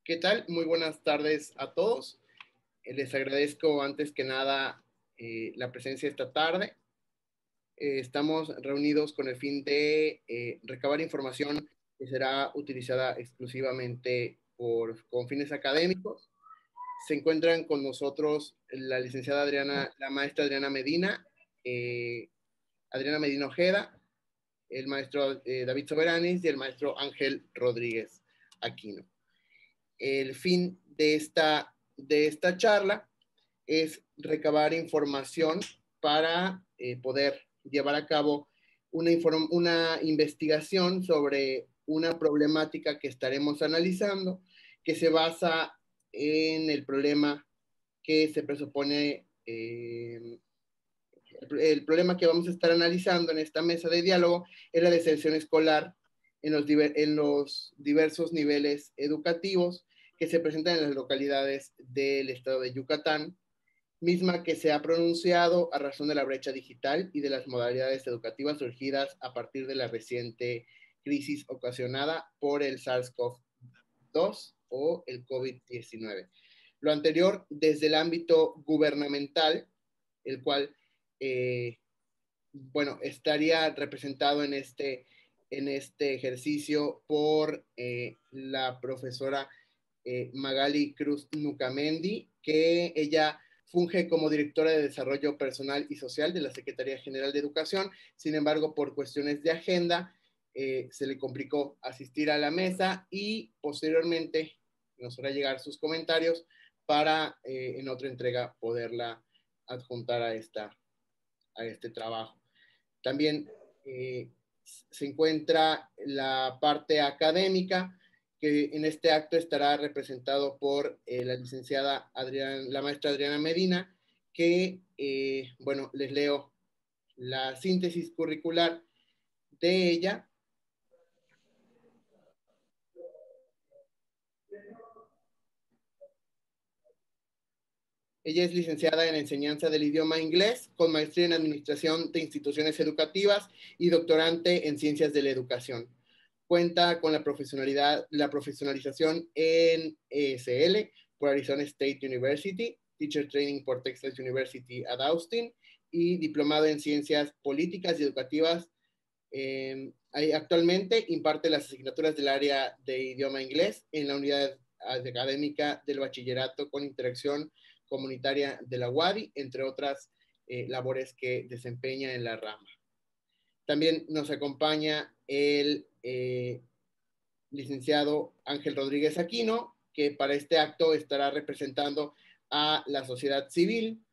¿Qué tal? Muy buenas tardes a todos. Les agradezco antes que nada la presencia esta tarde. Estamos reunidos con el fin de recabar información que será utilizada exclusivamente con fines académicos. Se encuentran con nosotros la licenciada Adriana, la maestra Adriana Medina Ojeda, el maestro David Soberanis y el maestro Ángel Rodríguez Aquino. El fin de esta charla es recabar información para poder llevar a cabo una investigación sobre una problemática que estaremos analizando, que se basa en el problema que se presupone, el problema que vamos a estar analizando en esta mesa de diálogo es la deserción escolar en los diversos niveles educativos que se presentan en las localidades del estado de Yucatán, misma que se ha pronunciado a razón de la brecha digital y de las modalidades educativas surgidas a partir de la reciente crisis ocasionada por el SARS-CoV-2 o el COVID-19. Lo anterior desde el ámbito gubernamental, el cual estaría representado en este ejercicio por la profesora Magali Cruz Nucamendi, que ella funge como directora de Desarrollo Personal y Social de la Secretaría General de Educación. Sin embargo, por cuestiones de agenda, se le complicó asistir a la mesa y posteriormente nos hará llegar sus comentarios para en otra entrega poderla adjuntar a este trabajo. También se encuentra la parte académica, que en este acto estará representado por la licenciada la maestra Adriana Medina, que, les leo la síntesis curricular de ella. Ella es licenciada en Enseñanza del Idioma Inglés, con maestría en Administración de Instituciones Educativas y doctorante en Ciencias de la Educación. Cuenta con la profesionalización en ESL por Arizona State University, Teacher Training por Texas University at Austin y diplomado en Ciencias Políticas y Educativas. Actualmente imparte las asignaturas del área de idioma inglés en la unidad académica del bachillerato con interacción comunitaria de la UADY, entre otras labores que desempeña en la rama. También nos acompaña el licenciado Ángel Rodríguez Aquino, que para este acto estará representando a la sociedad civil.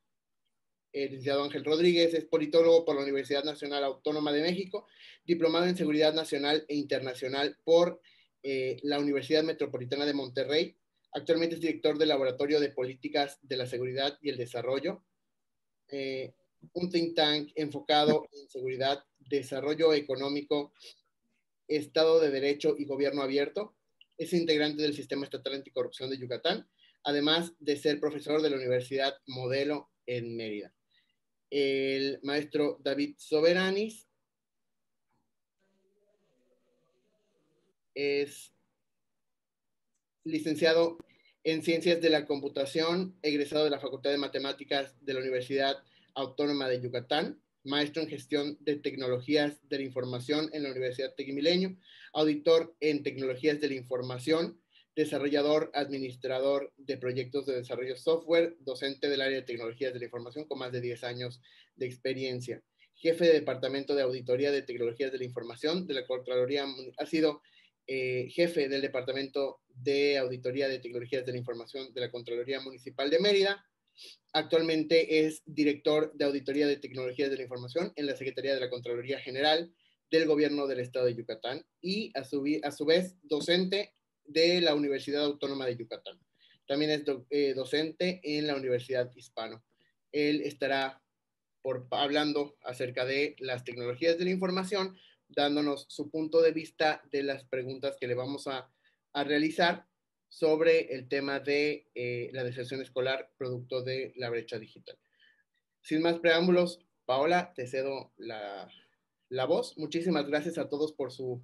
El licenciado Ángel Rodríguez es politólogo por la Universidad Nacional Autónoma de México, diplomado en Seguridad Nacional e Internacional por la Universidad Metropolitana de Monterrey. Actualmente es director del Laboratorio de Políticas de la Seguridad y el Desarrollo, un think tank enfocado en seguridad, desarrollo económico, Estado de Derecho y Gobierno Abierto. Es integrante del Sistema Estatal Anticorrupción de Yucatán, además de ser profesor de la Universidad Modelo en Mérida. El maestro David Soberanis es licenciado en Ciencias de la Computación, egresado de la Facultad de Matemáticas de la Universidad Autónoma de Yucatán, maestro en Gestión de Tecnologías de la Información en la Universidad Tecmilenio, auditor en Tecnologías de la Información, desarrollador, administrador de proyectos de desarrollo software, docente del área de Tecnologías de la Información con más de 10 años de experiencia, jefe de Departamento de Auditoría de Tecnologías de la Información de la Contraloría, ha sido jefe del Departamento de Auditoría de Tecnologías de la Información de la Contraloría Municipal de Mérida. Actualmente es director de Auditoría de Tecnologías de la Información en la Secretaría de la Contraloría General del Gobierno del Estado de Yucatán y a su vez docente de la Universidad Autónoma de Yucatán. También es docente en la Universidad Hispano. Él estará hablando acerca de las tecnologías de la información, dándonos su punto de vista de las preguntas que le vamos a realizar sobre el tema de la deserción escolar producto de la brecha digital. Sin más preámbulos, Paola, te cedo la voz. Muchísimas gracias a todos por su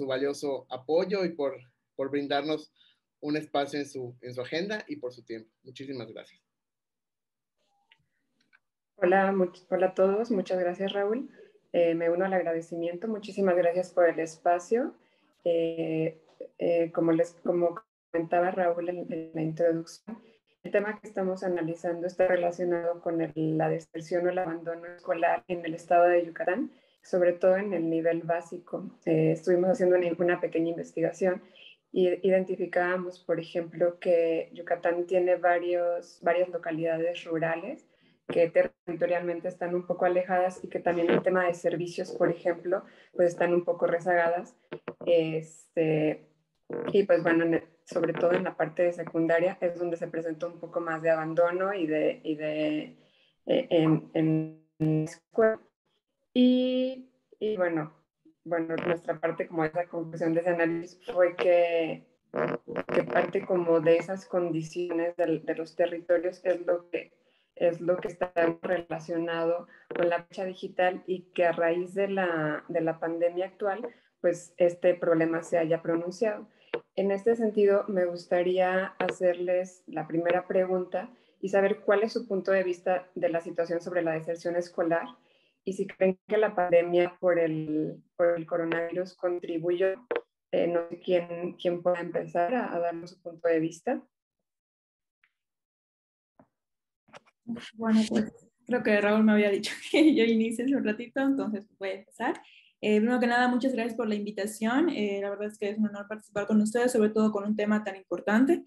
valioso apoyo y por brindarnos un espacio en su agenda y por su tiempo. Muchísimas gracias. Hola, hola a todos, muchas gracias Raúl. Me uno al agradecimiento, muchísimas gracias por el espacio. Como comentaba Raúl en la introducción, el tema que estamos analizando está relacionado con la deserción o el abandono escolar en el estado de Yucatán, sobre todo en el nivel básico. Estuvimos haciendo una pequeña investigación y identificábamos, por ejemplo, que Yucatán tiene varias localidades rurales que territorialmente están un poco alejadas y que también el tema de servicios, por ejemplo, pues están un poco rezagadas. Y pues bueno, sobre todo en la parte de secundaria es donde se presenta un poco más de abandono en la escuela. Y bueno, nuestra parte como esa conclusión de ese análisis fue que parte como de esas condiciones de los territorios es lo que está relacionado con la brecha digital y que a raíz de la pandemia actual, pues este problema se haya pronunciado. En este sentido, me gustaría hacerles la primera pregunta y saber cuál es su punto de vista de la situación sobre la deserción escolar y si creen que la pandemia por el coronavirus contribuyó. No sé quién pueda empezar a darnos su punto de vista. Bueno, pues creo que Raúl me había dicho que yo inicie hace un ratito, entonces voy a empezar. Primero que nada, muchas gracias por la invitación. La verdad es que es un honor participar con ustedes, sobre todo con un tema tan importante.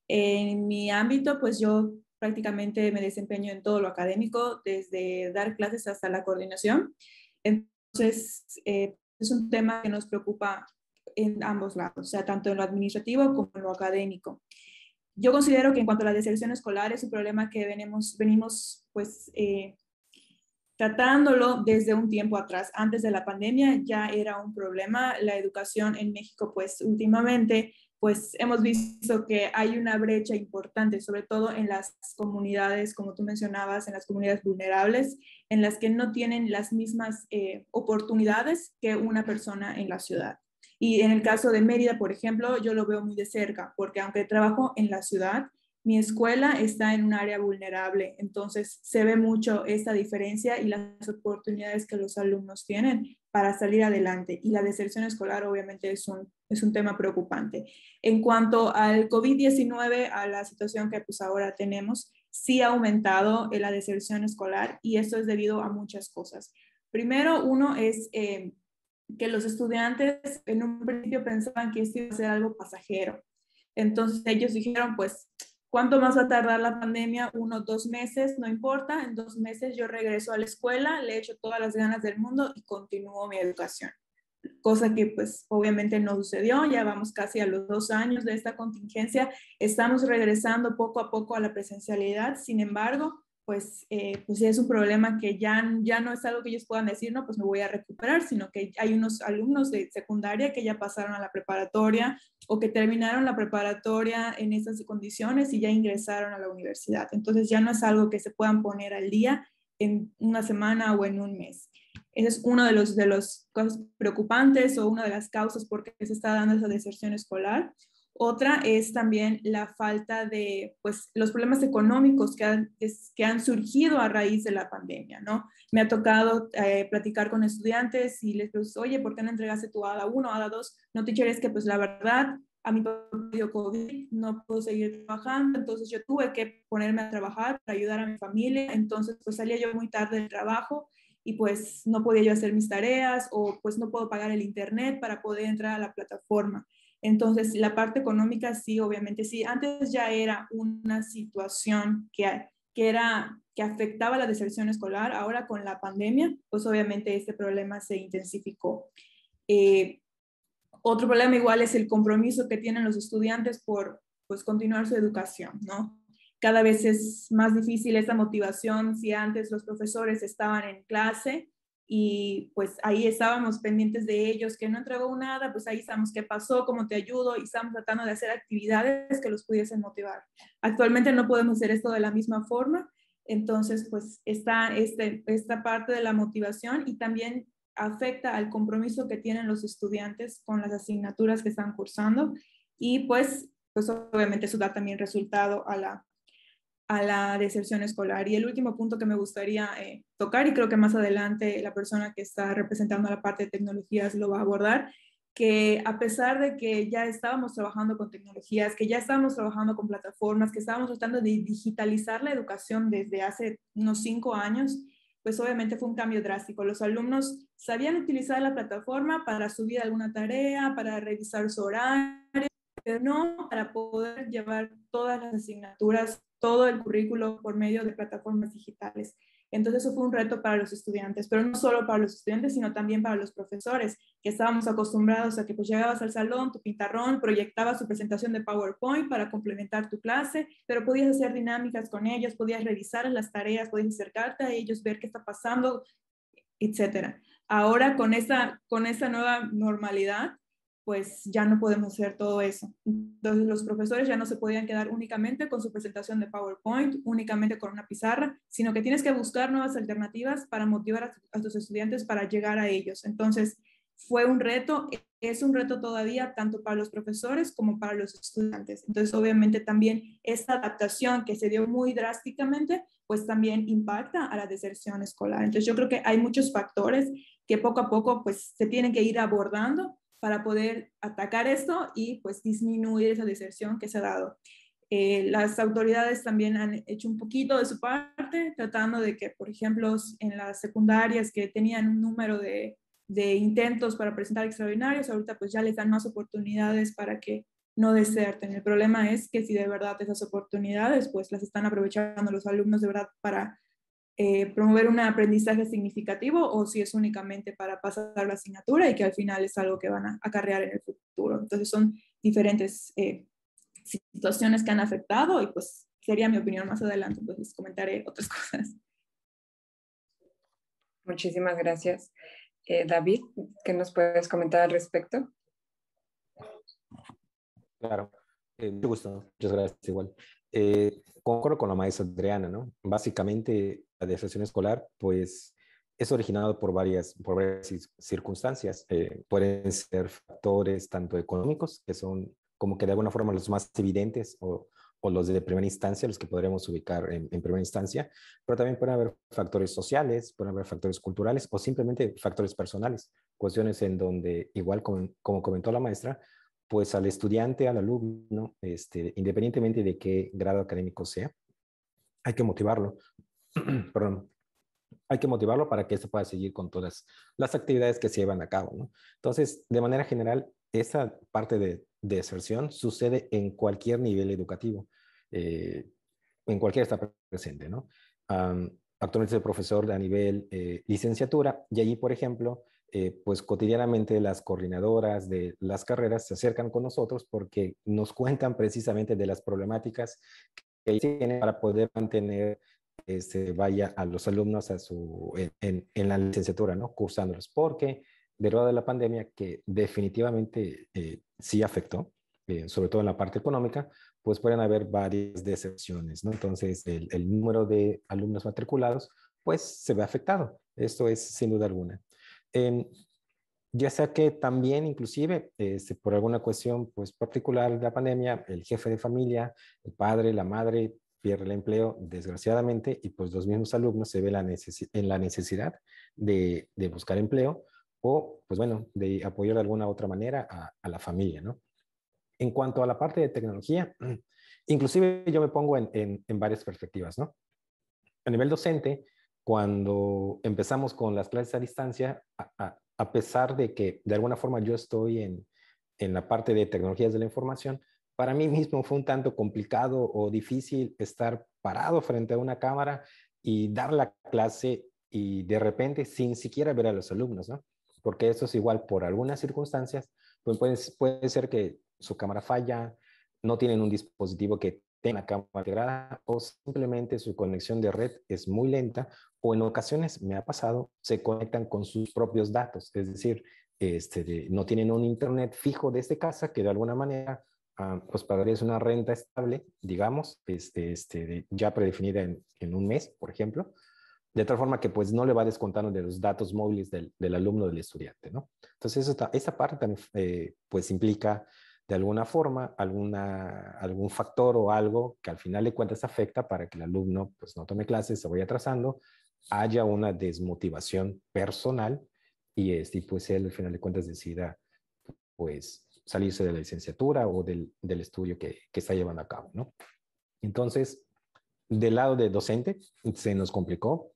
En mi ámbito, pues yo prácticamente me desempeño en todo lo académico, desde dar clases hasta la coordinación. Entonces, es un tema que nos preocupa en ambos lados, o sea, tanto en lo administrativo como en lo académico. Yo considero que en cuanto a la deserción escolar es un problema que venimos pues tratándolo desde un tiempo atrás. Antes de la pandemia ya era un problema. La educación en México pues últimamente pues hemos visto que hay una brecha importante, sobre todo en las comunidades, como tú mencionabas, en las comunidades vulnerables, en las que no tienen las mismas oportunidades que una persona en la ciudad. Y en el caso de Mérida, por ejemplo, yo lo veo muy de cerca, porque aunque trabajo en la ciudad, mi escuela está en un área vulnerable, entonces se ve mucho esta diferencia y las oportunidades que los alumnos tienen para salir adelante. Y la deserción escolar obviamente es un tema preocupante. En cuanto al COVID-19, a la situación que pues ahora tenemos, sí ha aumentado la deserción escolar y esto es debido a muchas cosas. Primero, uno es que los estudiantes en un principio pensaban que esto iba a ser algo pasajero. Entonces ellos dijeron, pues, ¿cuánto más va a tardar la pandemia? 1 o 2 meses, no importa. En 2 meses yo regreso a la escuela, le echo todas las ganas del mundo y continúo mi educación. Cosa que pues obviamente no sucedió, ya vamos casi a los 2 años de esta contingencia, estamos regresando poco a poco a la presencialidad, sin embargo, pues es un problema que ya no es algo que ellos puedan decir, no, pues me voy a recuperar, sino que hay unos alumnos de secundaria que ya pasaron a la preparatoria o que terminaron la preparatoria en estas condiciones y ya ingresaron a la universidad. Entonces ya no es algo que se puedan poner al día en una semana o en un mes. Ese es uno de los cosas preocupantes o una de las causas por qué se está dando esa deserción escolar. Otra es también la falta de, pues, los problemas económicos que han surgido a raíz de la pandemia, ¿no? Me ha tocado platicar con estudiantes y les pregunto, oye, ¿por qué no entregaste tu ADA 1, ADA 2? No, teacher, es que pues la verdad, a mi papá dio COVID, no puedo seguir trabajando, entonces yo tuve que ponerme a trabajar para ayudar a mi familia, entonces pues salía yo muy tarde del trabajo y pues no podía yo hacer mis tareas o pues no puedo pagar el internet para poder entrar a la plataforma. Entonces, la parte económica sí, obviamente sí. Antes ya era una situación que afectaba la deserción escolar. Ahora con la pandemia, pues obviamente este problema se intensificó. Otro problema igual es el compromiso que tienen los estudiantes por pues, continuar su educación, ¿no? Cada vez es más difícil esta motivación. Si antes los profesores estaban en clase y pues ahí estábamos pendientes de ellos, que no entregó nada, pues ahí estamos, ¿qué pasó? ¿Cómo te ayudo? Y estamos tratando de hacer actividades que los pudiesen motivar. Actualmente no podemos hacer esto de la misma forma, entonces pues está esta parte de la motivación y también afecta al compromiso que tienen los estudiantes con las asignaturas que están cursando y pues pues obviamente eso da también resultado a la deserción escolar. Y el último punto que me gustaría tocar, y creo que más adelante la persona que está representando la parte de tecnologías lo va a abordar, que a pesar de que ya estábamos trabajando con tecnologías, que ya estábamos trabajando con plataformas, que estábamos tratando de digitalizar la educación desde hace unos 5 años, pues obviamente fue un cambio drástico. Los alumnos sabían utilizar la plataforma para subir alguna tarea, para revisar su horario, pero no para poder llevar todas las asignaturas, todo el currículo por medio de plataformas digitales. Entonces eso fue un reto para los estudiantes, pero no solo para los estudiantes, sino también para los profesores, que estábamos acostumbrados a que pues llegabas al salón, tu pizarrón, proyectabas tu presentación de PowerPoint para complementar tu clase, pero podías hacer dinámicas con ellos, podías revisar las tareas, podías acercarte a ellos, ver qué está pasando, etcétera. Ahora con esa nueva normalidad, pues ya no podemos hacer todo eso. Entonces los profesores ya no se podían quedar únicamente con su presentación de PowerPoint, únicamente con una pizarra, sino que tienes que buscar nuevas alternativas para motivar a tus estudiantes para llegar a ellos. Entonces fue un reto, es un reto todavía tanto para los profesores como para los estudiantes. Entonces obviamente también esta adaptación que se dio muy drásticamente, pues también impacta a la deserción escolar. Entonces yo creo que hay muchos factores que poco a poco pues se tienen que ir abordando para poder atacar esto y pues disminuir esa deserción que se ha dado. Las autoridades también han hecho un poquito de su parte, tratando de que, por ejemplo, en las secundarias que tenían un número de intentos para presentar extraordinarios, ahorita pues ya les dan más oportunidades para que no deserten. El problema es que si de verdad esas oportunidades pues las están aprovechando los alumnos de verdad para promover un aprendizaje significativo o si es únicamente para pasar la asignatura y que al final es algo que van a acarrear en el futuro. Entonces son diferentes situaciones que han afectado y pues sería mi opinión más adelante, pues les comentaré otras cosas. Muchísimas gracias. David, ¿qué nos puedes comentar al respecto? Claro, mucho gusto, muchas gracias igual. Concuerdo con la maestra Adriana, ¿no? Básicamente la deserción escolar, pues, es originado por varias circunstancias. Pueden ser factores tanto económicos, que son como que de alguna forma los más evidentes o los de primera instancia, los que podríamos ubicar en primera instancia, pero también pueden haber factores sociales, pueden haber factores culturales o simplemente factores personales, cuestiones en donde, igual como comentó la maestra, pues al estudiante, al alumno, independientemente de qué grado académico sea, hay que motivarlo. Perdón. Hay que motivarlo para que esto pueda seguir con todas las actividades que se llevan a cabo, ¿no? Entonces, de manera general, esa parte de deserción sucede en cualquier nivel educativo, en cualquier está presente, ¿no? Actualmente soy profesor a nivel licenciatura y allí, por ejemplo, pues cotidianamente las coordinadoras de las carreras se acercan con nosotros porque nos cuentan precisamente de las problemáticas que tienen para poder mantener vaya a los alumnos en la licenciatura, ¿no? Cursándolos, porque derivado de la pandemia, que definitivamente sí afectó, sobre todo en la parte económica, pues pueden haber varias deserciones, ¿no? Entonces, el número de alumnos matriculados, pues se ve afectado. Esto es sin duda alguna. Ya sea que también, inclusive, por alguna cuestión pues, particular de la pandemia, el jefe de familia, el padre, la madre, pierde el empleo, desgraciadamente, y pues los mismos alumnos se ven en la necesidad de buscar empleo o, pues bueno, de apoyar de alguna otra manera a la familia, ¿no? En cuanto a la parte de tecnología, inclusive yo me pongo en varias perspectivas, ¿no? A nivel docente, cuando empezamos con las clases a distancia, a pesar de que de alguna forma yo estoy en la parte de tecnologías de la información, para mí mismo fue un tanto complicado o difícil estar parado frente a una cámara y dar la clase y de repente sin siquiera ver a los alumnos, ¿no? Porque eso es igual por algunas circunstancias, pues puede ser que su cámara falla, no tienen un dispositivo que tenga cámara integrada o simplemente su conexión de red es muy lenta o en ocasiones, me ha pasado, se conectan con sus propios datos, es decir, no tienen un internet fijo desde casa que de alguna manera pues pagarías una renta estable, digamos, ya predefinida en un mes, por ejemplo, de tal forma que pues no le va descontando de los datos móviles del alumno, del estudiante, ¿no? Entonces esa parte también pues implica de alguna forma, algún factor o algo que al final de cuentas afecta para que el alumno pues, no tome clases, se vaya atrasando, haya una desmotivación personal y pues él al final de cuentas decida pues salirse de la licenciatura o del estudio que está llevando a cabo, ¿no? Entonces, del lado de docente, se nos complicó,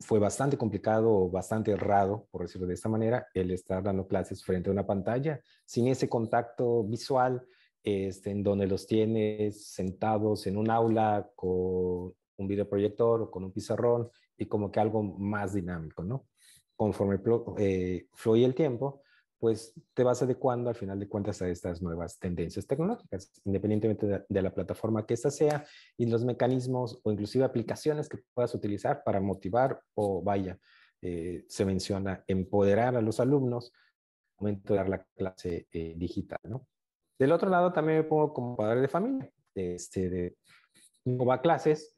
fue bastante complicado, bastante errado, por decirlo de esta manera, el estar dando clases frente a una pantalla, sin ese contacto visual, en donde los tienes sentados en un aula con un videoproyector o con un pizarrón y como que algo más dinámico, ¿no? Conforme fluye el tiempo, pues te vas adecuando al final de cuentas a estas nuevas tendencias tecnológicas, independientemente de la plataforma que ésta sea, y los mecanismos o inclusive aplicaciones que puedas utilizar para motivar o vaya, se menciona empoderar a los alumnos al momento de dar la clase digital, ¿no? Del otro lado también me pongo como padre de familia, uno va a clases,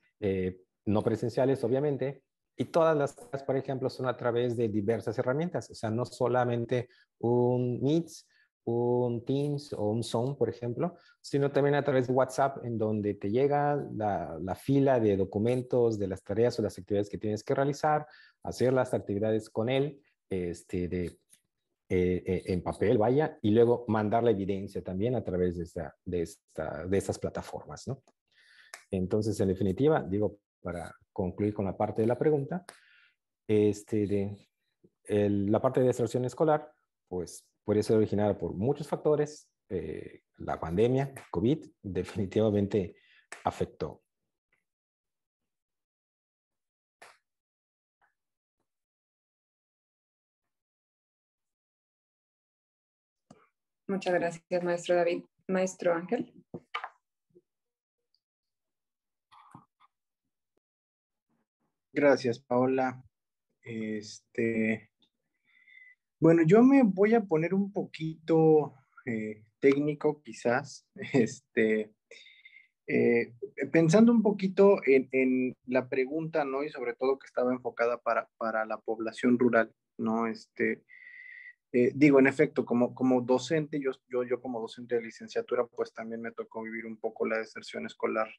no presenciales obviamente, y todas las clases, por ejemplo, son a través de diversas herramientas, o sea, no solamente un Meets, un Teams o un Zoom, por ejemplo, sino también a través de WhatsApp, en donde te llega la fila de documentos, de las tareas o las actividades que tienes que realizar, hacer las actividades con él, en papel, vaya, y luego mandar la evidencia también a través de estas plataformas, ¿no? Entonces, en definitiva, digo, para concluir con la parte de la pregunta, la parte de deserción escolar, pues puede ser originada por muchos factores. La pandemia, COVID, definitivamente afectó. Muchas gracias, maestro David. Maestro Ángel. Gracias, Paola. Bueno, yo me voy a poner un poquito técnico, quizás, pensando un poquito en la pregunta, ¿no? Y sobre todo que estaba enfocada para la población rural, ¿no? Digo, en efecto, como docente, yo como docente de licenciatura, pues también me tocó vivir un poco la deserción escolar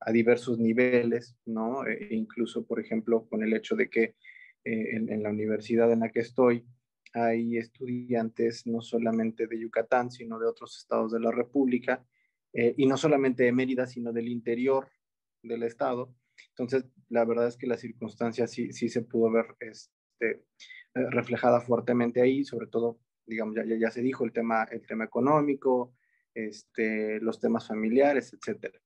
a diversos niveles, ¿no? Incluso, por ejemplo, con el hecho de que en la universidad en la que estoy hay estudiantes no solamente de Yucatán, sino de otros estados de la República, y no solamente de Mérida, sino del interior del estado. Entonces, la verdad es que la circunstancia sí se pudo ver reflejada fuertemente ahí, sobre todo, digamos, ya se dijo, el tema económico, los temas familiares, etcétera.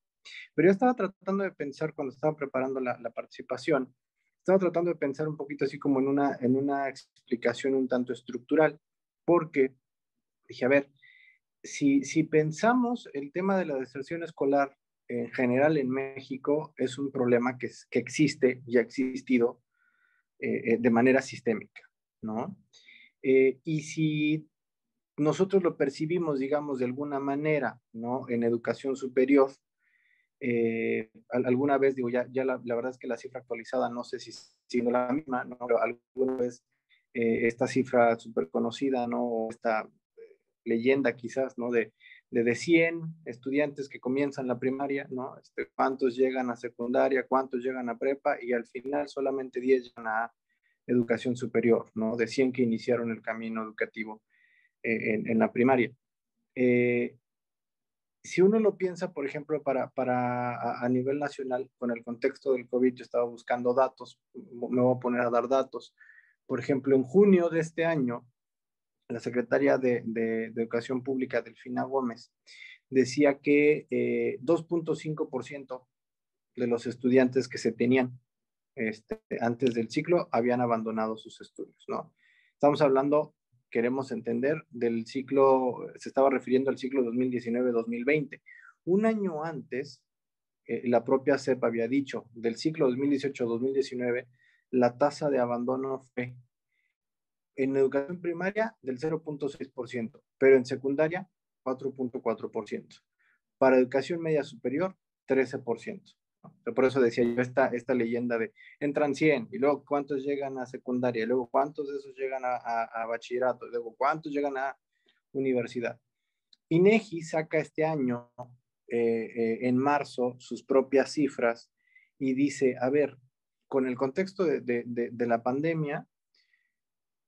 Pero yo estaba tratando de pensar, cuando estaba preparando la participación, estaba tratando de pensar un poquito así como en una explicación un tanto estructural, porque dije, a ver, si pensamos el tema de la deserción escolar en general en México, es un problema que existe y ha existido de manera sistémica, ¿no? Y si nosotros lo percibimos, digamos, de alguna manera, ¿no? En educación superior, alguna vez, digo, ya la verdad es que la cifra actualizada no sé si siendo la misma, ¿no? Pero alguna vez esta cifra súper conocida, ¿no? O esta leyenda quizás, ¿no? De 100 estudiantes que comienzan la primaria, ¿no? Cuántos llegan a secundaria, cuántos llegan a prepa y al final solamente 10 llegan a educación superior, ¿no? De 100 que iniciaron el camino educativo en la primaria. Si uno lo piensa, por ejemplo, a nivel nacional, con el contexto del COVID, yo estaba buscando datos, me voy a poner a dar datos. Por ejemplo, en junio de este año, la secretaria de Educación Pública, Delfina Gómez, decía que 2.5% de los estudiantes que se tenían antes del ciclo habían abandonado sus estudios, ¿no? Estamos hablando, queremos entender, del ciclo, se estaba refiriendo al ciclo 2019-2020. Un año antes, la propia CEP había dicho, del ciclo 2018-2019, la tasa de abandono fue en educación primaria del 0.6%, pero en secundaria 4.4%. Para educación media superior, 13%. Por eso decía yo esta leyenda de entran 100 y luego cuántos llegan a secundaria, y luego cuántos de esos llegan a bachillerato, y luego cuántos llegan a universidad. INEGI saca este año, en marzo, sus propias cifras y dice, a ver, con el contexto de la pandemia,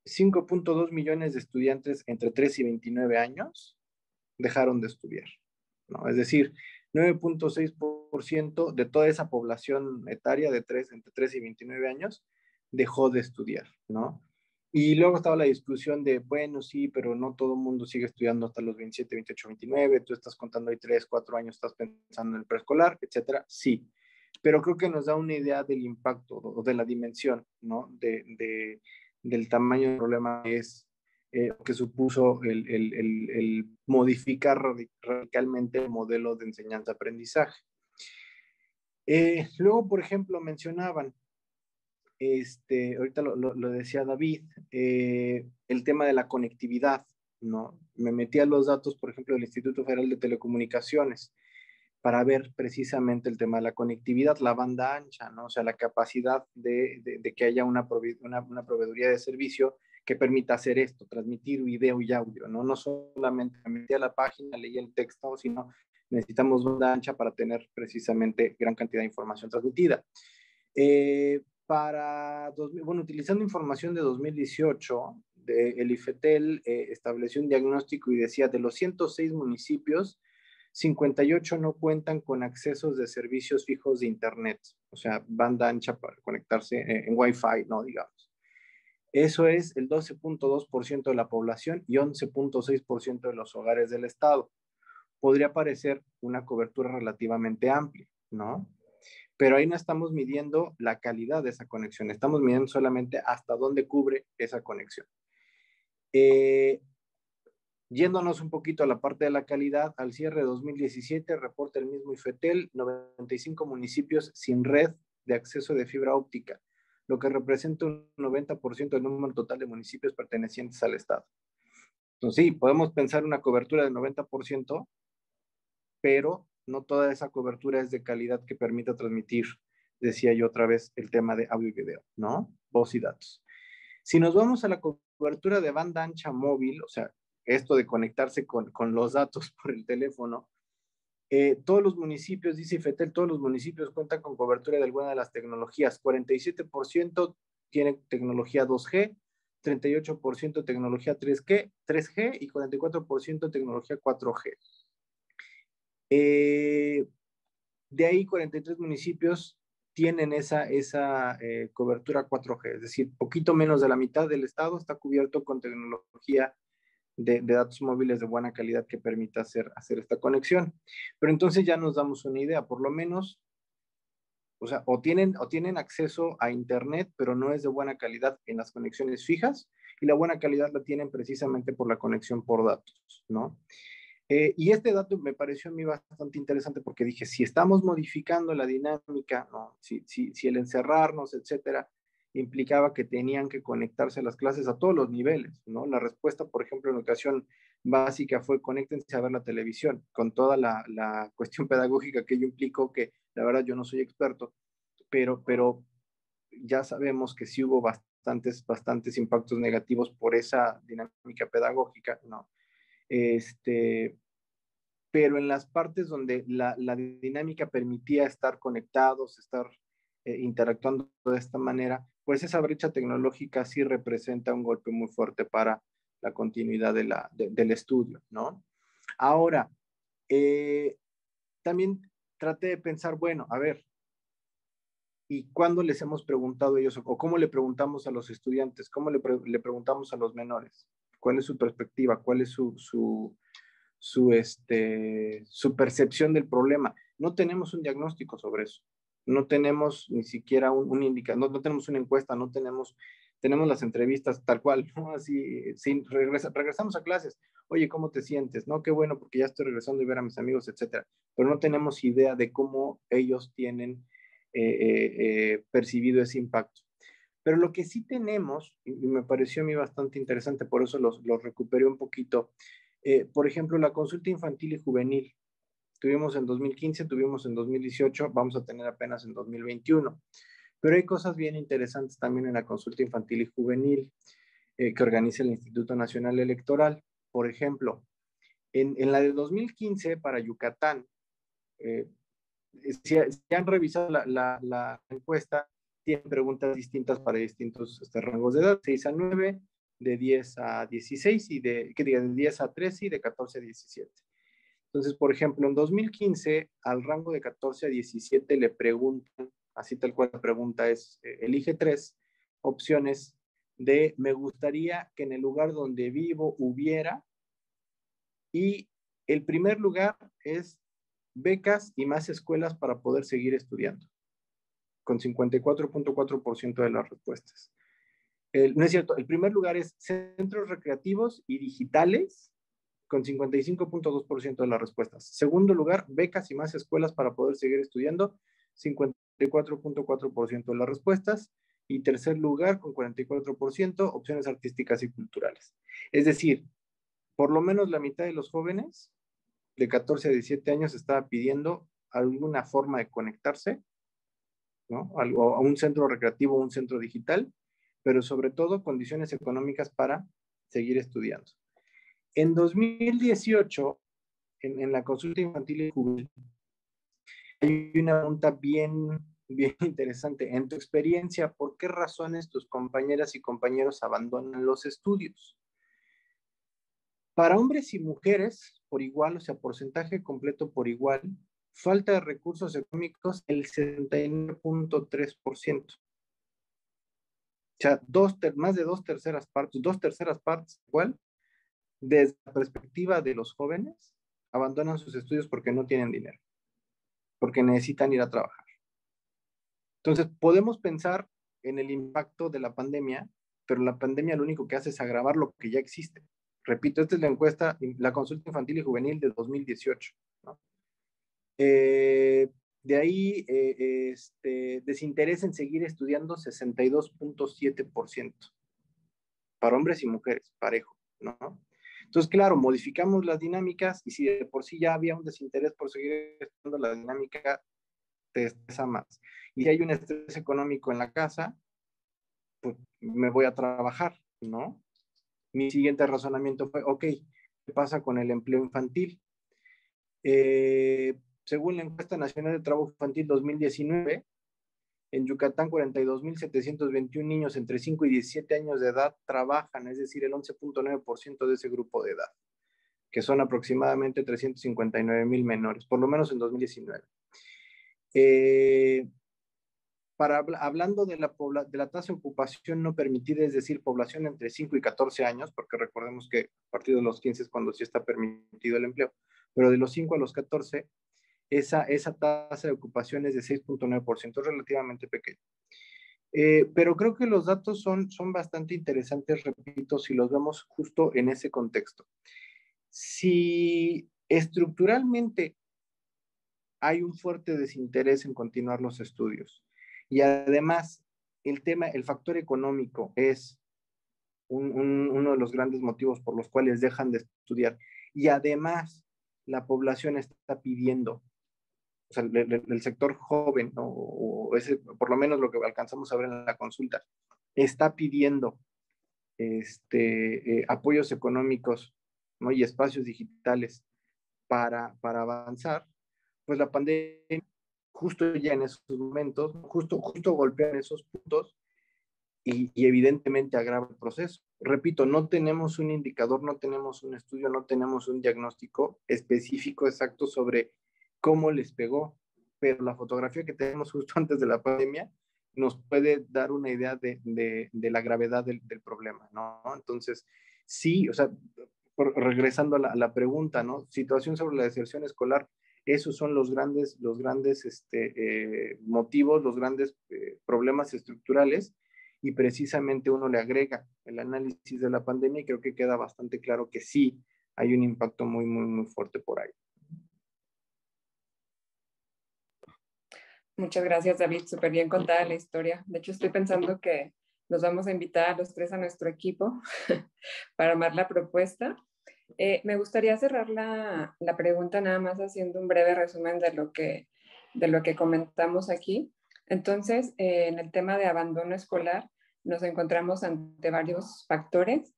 5.2 millones de estudiantes entre 3 y 29 años dejaron de estudiar, ¿no? Es decir, 9.6% de toda esa población etaria de entre 3 y 29 años dejó de estudiar, ¿no? Y luego estaba la discusión de, bueno, sí, pero no todo el mundo sigue estudiando hasta los 27, 28, 29, tú estás contando ahí 3, 4 años, estás pensando en el preescolar, etcétera. Sí, pero creo que nos da una idea del impacto o de la dimensión, ¿no? Del tamaño del problema que supuso el modificar radicalmente el modelo de enseñanza-aprendizaje. Luego, por ejemplo, mencionaban, ahorita lo decía David, el tema de la conectividad, ¿no? Me metí a los datos, por ejemplo, del Instituto Federal de Telecomunicaciones para ver precisamente el tema de la conectividad, la banda ancha, ¿no? O sea, la capacidad de que haya una proveeduría de servicio que permita hacer esto, transmitir video y audio, ¿no? No solamente me metí a la página, leí el texto, sino necesitamos banda ancha para tener precisamente gran cantidad de información transmitida. Utilizando información de 2018, el IFETEL estableció un diagnóstico y decía, de los 106 municipios, 58 no cuentan con accesos de servicios fijos de Internet, o sea, banda ancha para conectarse en Wi-Fi, ¿no? Digamos. Eso es el 12.2% de la población y 11.6% de los hogares del estado. Podría parecer una cobertura relativamente amplia, ¿no? Pero ahí no estamos midiendo la calidad de esa conexión, estamos midiendo solamente hasta dónde cubre esa conexión. Yéndonos un poquito a la parte de la calidad, al cierre de 2017 reporta el mismo IFETEL 95 municipios sin red de acceso de fibra óptica, lo que representa un 90% del número total de municipios pertenecientes al Estado. Entonces sí, podemos pensar una cobertura del 90%, pero no toda esa cobertura es de calidad que permita transmitir, decía yo otra vez, el tema de audio y video, ¿no? Voz y datos. Si nos vamos a la cobertura de banda ancha móvil, o sea, esto de conectarse con los datos por el teléfono, todos los municipios, dice IFETEL, todos los municipios cuentan con cobertura de alguna de las tecnologías. 47% tienen tecnología 2G, 38% tecnología 3G y 44% tecnología 4G. De ahí 43 municipios tienen esa cobertura 4G, es decir, poquito menos de la mitad del estado está cubierto con tecnología de datos móviles de buena calidad que permita hacer esta conexión. Pero entonces ya nos damos una idea, por lo menos, o sea, o tienen acceso a Internet, pero no es de buena calidad en las conexiones fijas, y la buena calidad la tienen precisamente por la conexión por datos, ¿no? Y este dato me pareció a mí bastante interesante porque dije, si estamos modificando la dinámica, ¿no? si el encerrarnos, etcétera, implicaba que tenían que conectarse a las clases a todos los niveles, ¿no? La respuesta, por ejemplo, en educación básica fue conéctense a ver la televisión, con toda la cuestión pedagógica que ello implicó, que la verdad yo no soy experto, pero ya sabemos que sí hubo bastantes impactos negativos por esa dinámica pedagógica, ¿no? Pero en las partes donde la dinámica permitía estar conectados, estar interactuando de esta manera, pues esa brecha tecnológica sí representa un golpe muy fuerte para la continuidad del estudio, ¿no? Ahora, también traté de pensar, bueno, a ver, ¿y cuándo les hemos preguntado a ellos, o cómo le preguntamos a los estudiantes, cómo le preguntamos a los menores? ¿Cuál es su perspectiva? ¿Cuál es su percepción del problema? No tenemos un diagnóstico sobre eso. No tenemos ni siquiera un indicador, no tenemos una encuesta, tenemos las entrevistas tal cual, ¿no? Así, regresamos a clases. Oye, ¿cómo te sientes? No, qué bueno, porque ya estoy regresando y ver a mis amigos, etcétera. Pero no tenemos idea de cómo ellos tienen percibido ese impacto. Pero lo que sí tenemos, y me pareció a mí bastante interesante, por eso los recuperé un poquito, por ejemplo, la consulta infantil y juvenil. Tuvimos en 2015, tuvimos en 2018, vamos a tener apenas en 2021. Pero hay cosas bien interesantes también en la consulta infantil y juvenil que organiza el Instituto Nacional Electoral. Por ejemplo, en la de 2015 para Yucatán, si han revisado la encuesta, tienen preguntas distintas para distintos rangos de edad, 6 a 9, de 10 a 16 y de 10 a 13 y de 14 a 17. Entonces, por ejemplo, en 2015, al rango de 14 a 17 le preguntan, así tal cual la pregunta es, elige 3 opciones de me gustaría que en el lugar donde vivo hubiera, y el primer lugar es becas y más escuelas para poder seguir estudiando, con 54.4% de las respuestas. No es cierto, el primer lugar es centros recreativos y digitales, con 55.2% de las respuestas. Segundo lugar, becas y más escuelas para poder seguir estudiando, 54.4% de las respuestas. Y tercer lugar, con 44%, opciones artísticas y culturales. Es decir, por lo menos la mitad de los jóvenes de 14 a 17 años estaba pidiendo alguna forma de conectarse, ¿no? A un centro recreativo, un centro digital, pero sobre todo condiciones económicas para seguir estudiando. En 2018, en la consulta infantil y juvenil, hay una pregunta bien interesante. En tu experiencia, ¿por qué razones tus compañeras y compañeros abandonan los estudios? Para hombres y mujeres, por igual, o sea, porcentaje completo por igual, falta de recursos económicos, el 79.3%. O sea, más de dos terceras partes igual, desde la perspectiva de los jóvenes, abandonan sus estudios porque no tienen dinero, porque necesitan ir a trabajar. Entonces, podemos pensar en el impacto de la pandemia, pero la pandemia lo único que hace es agravar lo que ya existe. Repito, esta es la encuesta, la consulta infantil y juvenil de 2018, ¿no? De ahí, desinterés en seguir estudiando, 62.7%, para hombres y mujeres, parejo, ¿no? Entonces, claro, modificamos las dinámicas y si de por sí ya había un desinterés por seguir estudiando, la dinámica te estresa más. Y si hay un estrés económico en la casa, pues me voy a trabajar, ¿no? Mi siguiente razonamiento fue, ok, ¿qué pasa con el empleo infantil? Según la encuesta nacional de trabajo infantil 2019, en Yucatán 42.721 niños entre 5 y 17 años de edad trabajan, es decir, el 11.9% de ese grupo de edad, que son aproximadamente 359,000 menores, por lo menos en 2019. Hablando de la tasa de ocupación no permitida, es decir, población entre 5 y 14 años, porque recordemos que a partir de los 15 es cuando sí está permitido el empleo, pero de los 5 a los 14, esa tasa de ocupación es de 6.9%, es relativamente pequeña. Pero creo que los datos son bastante interesantes, repito, si los vemos justo en ese contexto. Si estructuralmente hay un fuerte desinterés en continuar los estudios, y además el factor económico es uno de los grandes motivos por los cuales dejan de estudiar, y además la población está pidiendo, o sea, el sector joven, ¿no? Por lo menos lo que alcanzamos a ver en la consulta, está pidiendo apoyos económicos, ¿no? Y espacios digitales para avanzar, pues la pandemia justo ya en esos momentos, justo golpea en esos puntos y evidentemente agrava el proceso. Repito, no tenemos un indicador, no tenemos un estudio, no tenemos un diagnóstico específico exacto sobre cómo les pegó, pero la fotografía que tenemos justo antes de la pandemia nos puede dar una idea de la gravedad del problema, ¿no? Entonces, sí, o sea, regresando a la pregunta, ¿no? Situación sobre la deserción escolar, esos son los grandes motivos, los grandes problemas estructurales, y precisamente uno le agrega el análisis de la pandemia y creo que queda bastante claro que sí hay un impacto muy, muy, muy fuerte por ahí. Muchas gracias, David. Súper bien contada la historia. De hecho, estoy pensando que los vamos a invitar a los 3 a nuestro equipo para armar la propuesta. Me gustaría cerrar la pregunta nada más haciendo un breve resumen de lo que comentamos aquí. Entonces, en el tema de abandono escolar, nos encontramos ante varios factores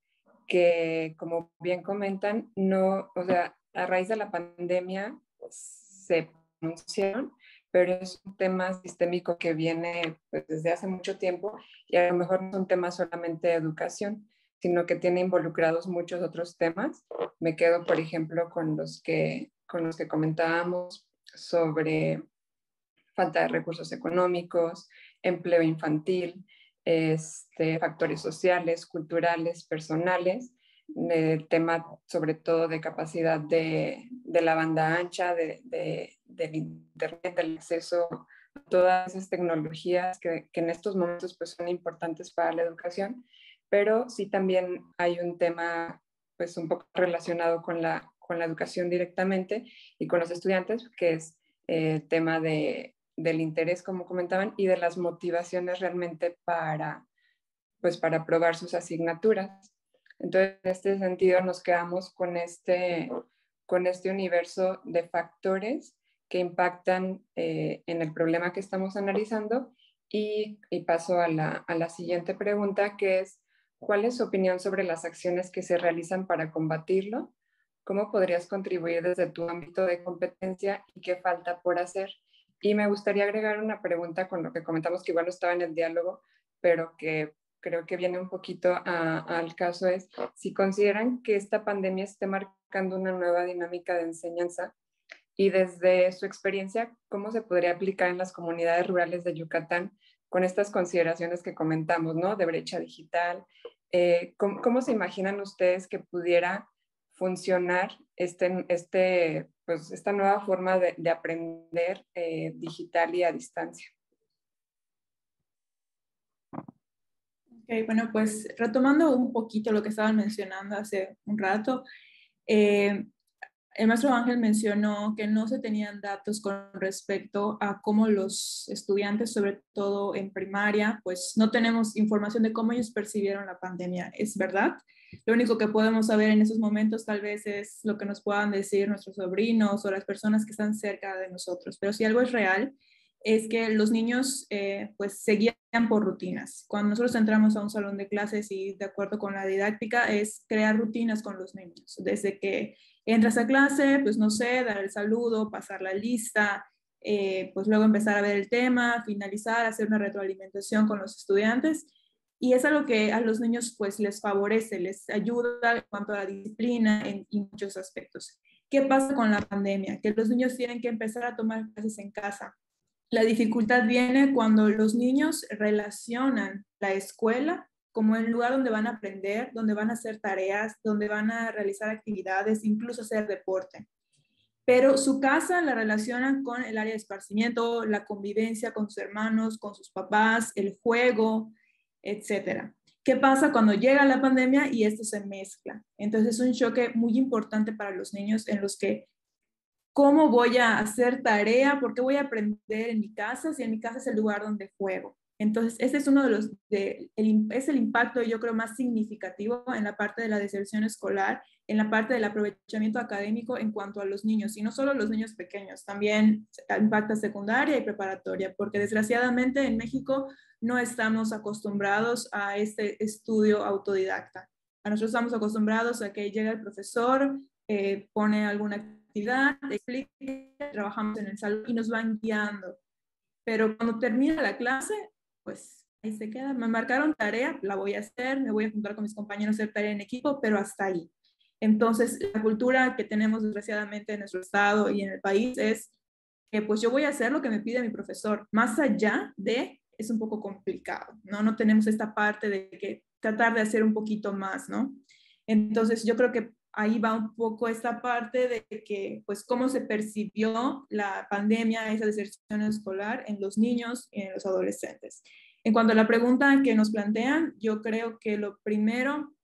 que, como bien comentan, no, o sea, a raíz de la pandemia se pronunciaron, pero es un tema sistémico que viene pues, desde hace mucho tiempo y a lo mejor no es un tema solamente de educación, sino que tiene involucrados muchos otros temas. Me quedo, por ejemplo, con los que comentábamos sobre falta de recursos económicos, empleo infantil, factores sociales, culturales, personales, el tema sobre todo de capacidad de la banda ancha, del internet, del acceso a todas esas tecnologías que en estos momentos pues, son importantes para la educación, pero sí también hay un tema pues un poco relacionado con la educación directamente y con los estudiantes, que es el tema del interés, como comentaban, y de las motivaciones realmente pues, para aprobar sus asignaturas. Entonces, en este sentido, nos quedamos con este universo de factores que impactan en el problema que estamos analizando y paso a la siguiente pregunta, que es, ¿cuál es su opinión sobre las acciones que se realizan para combatirlo? ¿Cómo podrías contribuir desde tu ámbito de competencia y qué falta por hacer? Y me gustaría agregar una pregunta con lo que comentamos, que igual no estaba en el diálogo, pero que creo que viene un poquito al caso, es si consideran que esta pandemia esté marcando una nueva dinámica de enseñanza y desde su experiencia, ¿cómo se podría aplicar en las comunidades rurales de Yucatán con estas consideraciones que comentamos, ¿no? De brecha digital. ¿Cómo se imaginan ustedes que pudiera funcionar pues, esta nueva forma de aprender digital y a distancia? Okay, bueno, pues retomando un poquito lo que estaban mencionando hace un rato, el maestro Ángel mencionó que no se tenían datos con respecto a cómo los estudiantes, sobre todo en primaria, pues no tenemos información de cómo ellos percibieron la pandemia. ¿Es verdad? Lo único que podemos saber en esos momentos tal vez es lo que nos puedan decir nuestros sobrinos o las personas que están cerca de nosotros. Pero si algo es real, es que los niños pues seguían por rutinas. Cuando nosotros entramos a un salón de clases y de acuerdo con la didáctica es crear rutinas con los niños. Desde que entras a clase, pues no sé, dar el saludo, pasar la lista, pues luego empezar a ver el tema, finalizar, hacer una retroalimentación con los estudiantes. Y es algo que a los niños pues les favorece, les ayuda en cuanto a la disciplina en muchos aspectos. ¿Qué pasa con la pandemia? Que los niños tienen que empezar a tomar clases en casa. La dificultad viene cuando los niños relacionan la escuela como el lugar donde van a aprender, donde van a hacer tareas, donde van a realizar actividades, incluso hacer deporte. Pero su casa la relacionan con el área de esparcimiento, la convivencia con sus hermanos, con sus papás, el juego, etc. ¿Qué pasa cuando llega la pandemia y esto se mezcla? Entonces es un choque muy importante para los niños en los que ¿cómo voy a hacer tarea? ¿Por qué voy a aprender en mi casa si en mi casa es el lugar donde juego? Entonces, ese es uno de los, es el impacto yo creo más significativo en la parte de la deserción escolar, en la parte del aprovechamiento académico en cuanto a los niños, y no solo los niños pequeños, también impacta secundaria y preparatoria, porque desgraciadamente en México no estamos acostumbrados a este estudio autodidacta. A nosotros estamos acostumbrados a que llega el profesor, pone alguna actividad, explica, trabajamos en el salón y nos van guiando. Pero cuando termina la clase, pues ahí se queda. Me marcaron tarea, la voy a hacer, me voy a juntar con mis compañeros a hacer tarea en equipo, pero hasta ahí. Entonces, la cultura que tenemos desgraciadamente en nuestro estado y en el país es que pues yo voy a hacer lo que me pide mi profesor. Más allá de, es un poco complicado, ¿no? No tenemos esta parte de que tratar de hacer un poquito más, ¿no? Entonces, yo creo que ahí va un poco esta parte de que, pues, cómo se percibió la pandemia, esa deserción escolar en los niños y en los adolescentes. En cuanto a la pregunta que nos plantean, yo creo que lo primero,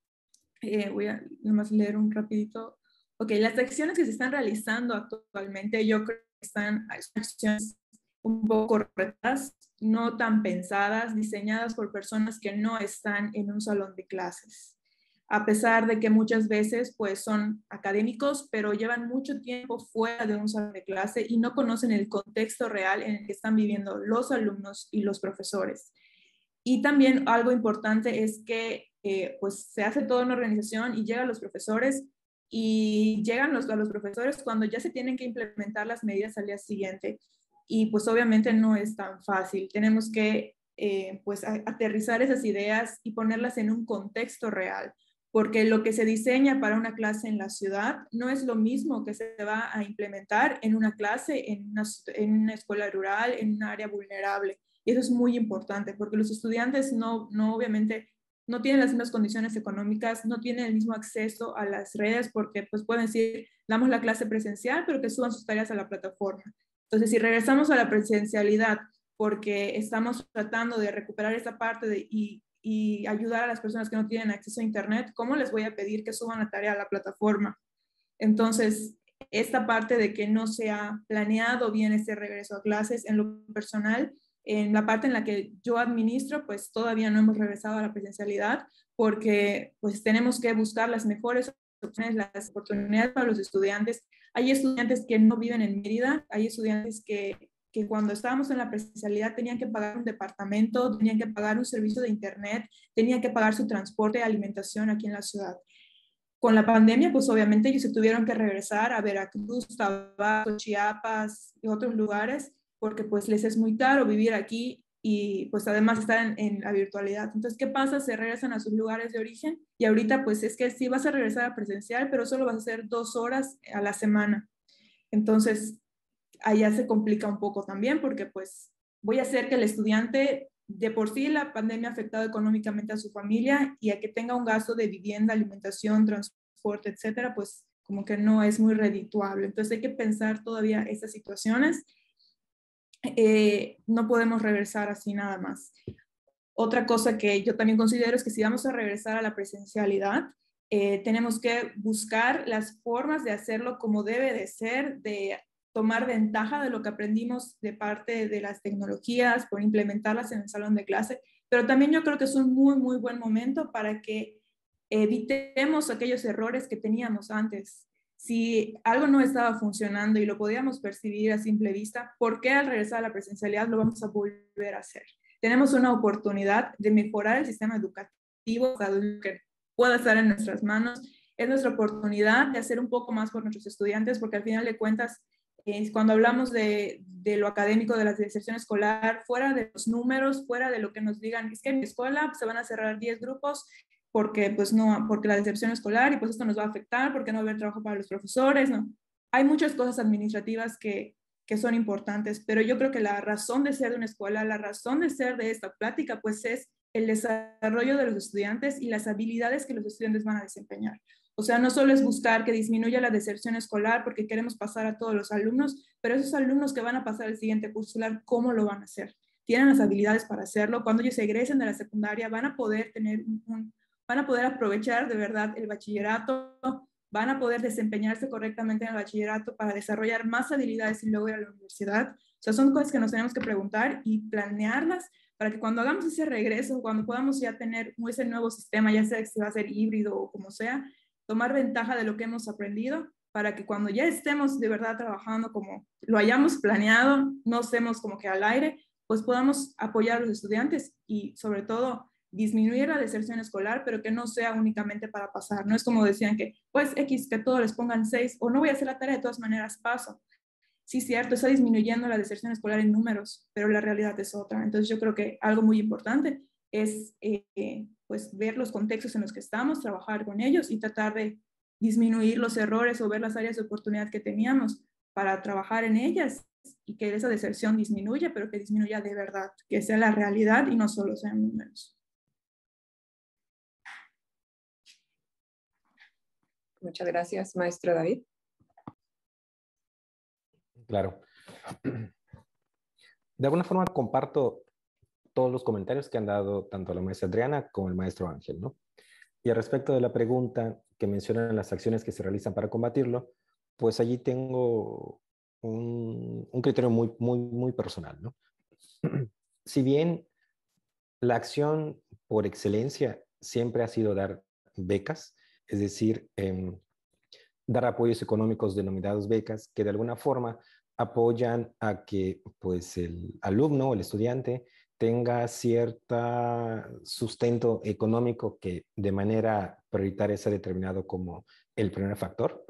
voy a nomás leer un rapidito. Ok, las acciones que se están realizando actualmente, yo creo que están acciones un poco correctas, no tan pensadas, diseñadas por personas que no están en un salón de clases. a pesar de que muchas veces pues son académicos, pero llevan mucho tiempo fuera de un salón de clase y no conocen el contexto real en el que están viviendo los alumnos y los profesores. Y también algo importante es que pues se hace toda una organización y llegan los profesores y llegan a los profesores cuando ya se tienen que implementar las medidas al día siguiente. Y pues obviamente no es tan fácil. Tenemos que pues aterrizar esas ideas y ponerlas en un contexto real, porque lo que se diseña para una clase en la ciudad no es lo mismo que se va a implementar en una clase en una escuela rural, en un área vulnerable. Y eso es muy importante, porque los estudiantes no obviamente no tienen las mismas condiciones económicas, no tienen el mismo acceso a las redes, porque pues pueden decir, damos la clase presencial, pero que suban sus tareas a la plataforma. Entonces, si regresamos a la presencialidad, porque estamos tratando de recuperar esa parte y ayudar a las personas que no tienen acceso a Internet, ¿cómo les voy a pedir que suban la tarea a la plataforma? Entonces, esta parte de que no se ha planeado bien este regreso a clases en lo personal, en la parte en la que yo administro, pues todavía no hemos regresado a la presencialidad porque pues tenemos que buscar las mejores opciones, las oportunidades para los estudiantes. Hay estudiantes que no viven en Mérida, hay estudiantes que cuando estábamos en la presencialidad tenían que pagar un departamento, tenían que pagar un servicio de internet, tenían que pagar su transporte y alimentación aquí en la ciudad. Con la pandemia, pues obviamente ellos se tuvieron que regresar a Veracruz, Tabasco, Chiapas y otros lugares, porque pues les es muy caro vivir aquí y pues además estar en la virtualidad. Entonces, ¿qué pasa? Se regresan a sus lugares de origen y ahorita pues es que sí vas a regresar a presencial, pero solo vas a hacer 2 horas a la semana. Entonces, allá se complica un poco también porque pues voy a hacer que el estudiante, de por sí la pandemia ha afectado económicamente a su familia y a que tenga un gasto de vivienda, alimentación, transporte, etcétera, pues como que no es muy redituable. Entonces hay que pensar todavía estas situaciones. No podemos regresar así nada más. Otra cosa que yo también considero es que si vamos a regresar a la presencialidad, tenemos que buscar las formas de hacerlo como debe de ser, de tomar ventaja de lo que aprendimos de parte de las tecnologías, por implementarlas en el salón de clase, pero también yo creo que es un muy, muy buen momento para que evitemos aquellos errores que teníamos antes. Si algo no estaba funcionando y lo podíamos percibir a simple vista, ¿por qué al regresar a la presencialidad lo vamos a volver a hacer? Tenemos una oportunidad de mejorar el sistema educativo, que pueda estar en nuestras manos. Es nuestra oportunidad de hacer un poco más por nuestros estudiantes, porque al final de cuentas, cuando hablamos de lo académico, de la deserción escolar, fuera de los números, fuera de lo que nos digan, es que en mi escuela se van a cerrar 10 grupos porque, pues no, porque la deserción escolar y pues esto nos va a afectar, porque no va a haber trabajo para los profesores, ¿no? Hay muchas cosas administrativas que son importantes, pero yo creo que la razón de ser de una escuela, la razón de ser de esta plática, pues es el desarrollo de los estudiantes y las habilidades que los estudiantes van a desempeñar. O sea, no solo es buscar que disminuya la deserción escolar porque queremos pasar a todos los alumnos, pero esos alumnos que van a pasar el siguiente curso escolar, ¿cómo lo van a hacer? Tienen las habilidades para hacerlo. Cuando ellos egresen de la secundaria, van a poder tener van a poder aprovechar de verdad el bachillerato, van a poder desempeñarse correctamente en el bachillerato para desarrollar más habilidades y luego ir a la universidad. O sea, son cosas que nos tenemos que preguntar y planearlas para que cuando hagamos ese regreso, cuando podamos ya tener ese nuevo sistema, ya sea si va a ser híbrido o como sea, tomar ventaja de lo que hemos aprendido para que cuando ya estemos de verdad trabajando como lo hayamos planeado, no estemos como que al aire, pues podamos apoyar a los estudiantes y sobre todo disminuir la deserción escolar, pero que no sea únicamente para pasar. No es como decían que, pues X, que todos les pongan 6 o no voy a hacer la tarea, de todas maneras paso. Sí, cierto, está disminuyendo la deserción escolar en números, pero la realidad es otra. Entonces yo creo que algo muy importante es pues ver los contextos en los que estamos, trabajar con ellos y tratar de disminuir los errores o ver las áreas de oportunidad que teníamos para trabajar en ellas y que esa deserción disminuya, pero que disminuya de verdad, que sea la realidad y no solo sean números. Muchas gracias, maestro David. Claro. De alguna forma comparto todos los comentarios que han dado tanto la maestra Adriana como el maestro Ángel, ¿no? Y al respecto de la pregunta que mencionan las acciones que se realizan para combatirlo, pues allí tengo un criterio muy personal, ¿no? Si bien la acción por excelencia siempre ha sido dar becas, es decir, dar apoyos económicos denominados becas que de alguna forma apoyan a que pues el alumno, el estudiante, tenga cierto sustento económico que de manera prioritaria sea determinado como el primer factor.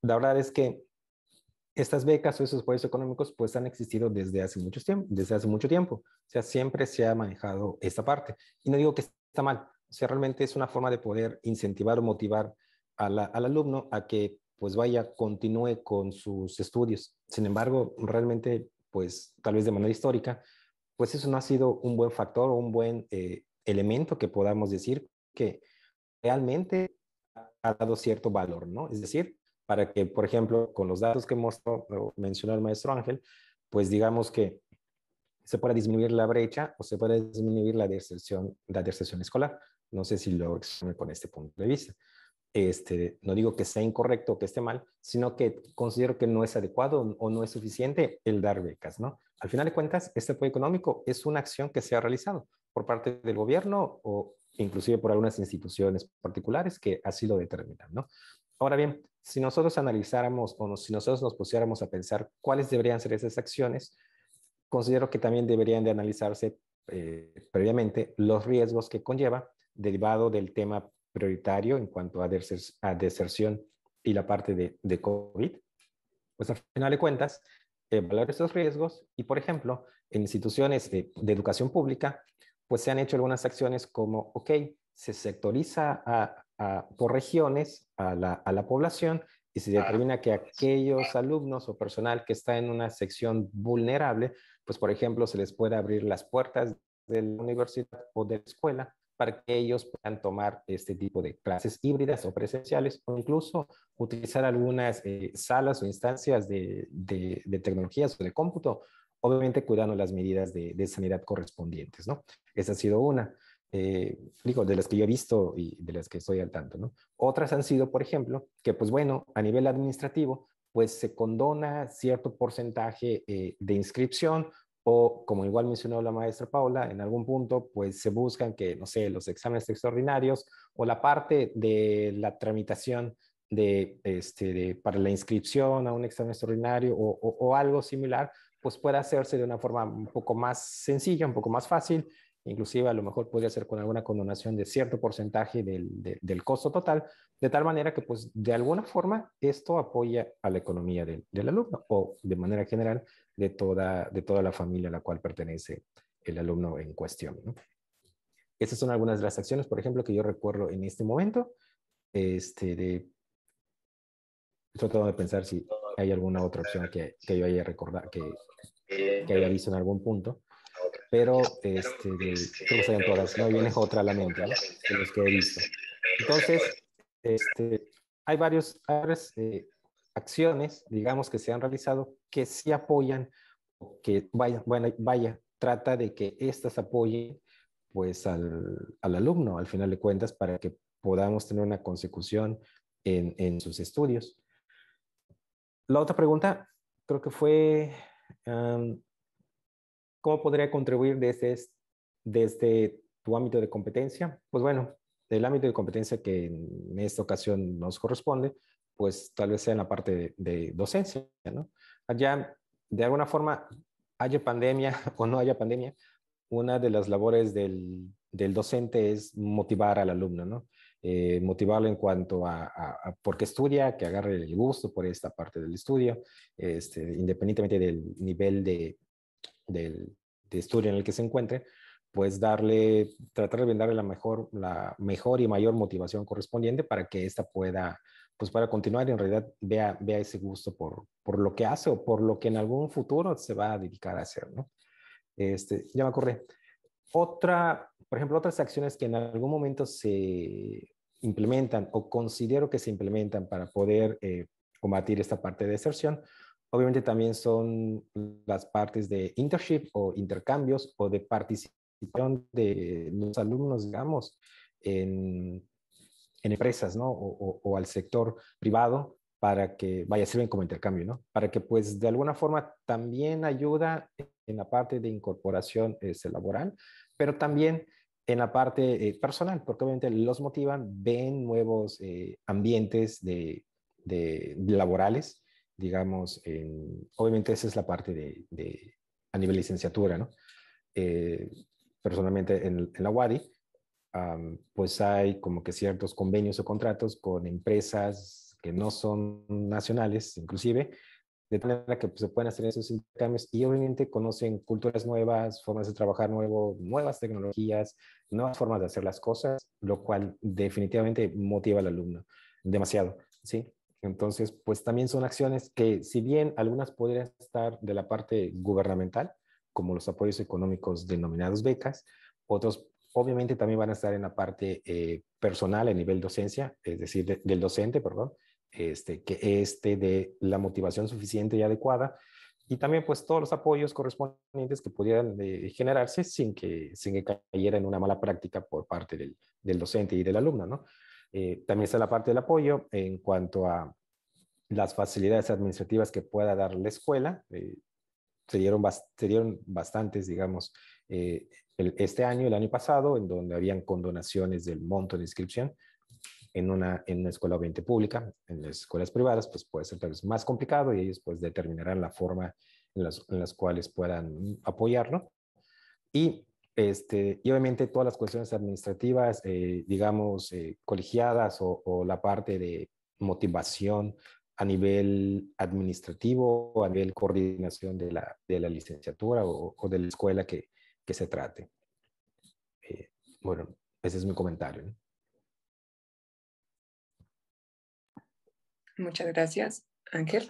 La verdad es que estas becas o esos apoyos económicos pues han existido desde hace mucho tiempo. O sea, siempre se ha manejado esta parte. Y no digo que está mal. O sea, realmente es una forma de poder incentivar o motivar al alumno a que pues vaya, continúe con sus estudios. Sin embargo, realmente pues tal vez de manera histórica, pues eso no ha sido un buen factor o un buen elemento que podamos decir que realmente ha dado cierto valor, ¿no? Es decir, para que, por ejemplo, con los datos que mencionó el maestro Ángel, pues digamos que se pueda disminuir la brecha o se pueda disminuir la deserción escolar. No sé si lo explico con este punto de vista. No digo que sea incorrecto o que esté mal, sino que considero que no es adecuado o no es suficiente el dar becas, ¿no? Al final de cuentas, este apoyo económico es una acción que se ha realizado por parte del gobierno o inclusive por algunas instituciones particulares que así lo determinan, ¿no? Ahora bien, si nosotros analizáramos si nosotros nos pusiéramos a pensar cuáles deberían ser esas acciones, considero que también deberían de analizarse previamente los riesgos que conlleva derivado del tema prioritario en cuanto a deserción y la parte de COVID. Pues al final de cuentas, evaluar estos riesgos y, por ejemplo, en instituciones de educación pública, pues se han hecho algunas acciones como, ok, se sectoriza por regiones a la población y se determina que aquellos alumnos o personal que está en una sección vulnerable, pues por ejemplo, se les puede abrir las puertas de la universidad o de la escuela para que ellos puedan tomar este tipo de clases híbridas o presenciales o incluso utilizar algunas salas o instancias de tecnologías o de cómputo, obviamente cuidando las medidas de sanidad correspondientes, ¿no? Esa ha sido una. Digo, de las que yo he visto y de las que estoy al tanto, ¿no? Otras han sido, por ejemplo, que pues bueno, a nivel administrativo, pues se condona cierto porcentaje de inscripción o, como igual mencionó la maestra Paula, en algún punto, pues se buscan que, no sé, los exámenes extraordinarios o la parte de la tramitación para la inscripción a un examen extraordinario o algo similar, pues pueda hacerse de una forma un poco más sencilla, un poco más fácil. Inclusive a lo mejor podría ser con alguna condonación de cierto porcentaje del costo total, de tal manera que pues de alguna forma esto apoya a la economía del alumno o de manera general de toda la familia a la cual pertenece el alumno en cuestión, ¿no? Esas son algunas de las acciones, por ejemplo, que yo recuerdo en este momento. Tratando de pensar si hay alguna otra opción que yo haya recordado, que haya visto en algún punto, pero creo que serían todas, no me viene otra a la mente, ¿no? De los que he visto. Entonces, hay varias acciones, digamos, que se han realizado que sí apoyan, que vaya, trata de que estas apoyen pues al alumno, al final de cuentas, para que podamos tener una consecución en sus estudios. La otra pregunta creo que fue, ¿cómo podría contribuir desde tu ámbito de competencia? Pues bueno, el ámbito de competencia que en esta ocasión nos corresponde, pues tal vez sea en la parte de docencia, ¿no? Allá, de alguna forma, haya pandemia o no haya pandemia, una de las labores del docente es motivar al alumno, ¿no? Motivarlo en cuanto a por qué estudia, que agarre el gusto por esta parte del estudio, independientemente del nivel de estudio en el que se encuentre, pues tratar de brindarle la mejor y mayor motivación correspondiente para que ésta pueda, pues para continuar y en realidad vea ese gusto por lo que hace o por lo que en algún futuro se va a dedicar a hacer, ¿no? Ya me acordé. Por ejemplo, otras acciones que en algún momento se implementan o considero que se implementan para poder combatir esta parte de deserción, obviamente también son las partes de internship o intercambios o de participación de los alumnos, digamos, en empresas, ¿no? O al sector privado para que, sirven como intercambio, ¿no? Para que, pues, de alguna forma también ayuda en la parte de incorporación laboral, pero también en la parte personal, porque obviamente los motivan, ven nuevos ambientes laborales, digamos, obviamente esa es la parte a nivel licenciatura, ¿no? Eh, Personalmente en la UADY, pues hay como que ciertos convenios o contratos con empresas que no son nacionales, inclusive, de tal manera que pues, se pueden hacer esos intercambios y obviamente conocen culturas nuevas, formas de trabajar nuevas tecnologías, nuevas formas de hacer las cosas, lo cual definitivamente motiva al alumno demasiado, ¿sí? Entonces, pues también son acciones que, si bien algunas podrían estar de la parte gubernamental, como los apoyos económicos denominados becas, otros obviamente también van a estar en la parte personal a nivel docencia, es decir, del docente, perdón, que de la motivación suficiente y adecuada, y también pues todos los apoyos correspondientes que pudieran generarse sin que cayera en una mala práctica por parte del docente y del alumno, ¿no? También está la parte del apoyo en cuanto a las facilidades administrativas que pueda dar la escuela. Se dieron bastantes, digamos, este año, el año pasado, en donde habían condonaciones del monto de inscripción. En una escuela obviamente pública. En las escuelas privadas pues puede ser tal vez más complicado y ellos pues determinarán la forma en las cuales puedan apoyarlo. Y, y obviamente todas las cuestiones administrativas, digamos, colegiadas o la parte de motivación a nivel administrativo o a nivel coordinación de la licenciatura o de la escuela que se trate. Bueno, ese es mi comentario, ¿no? Muchas gracias, Ángel.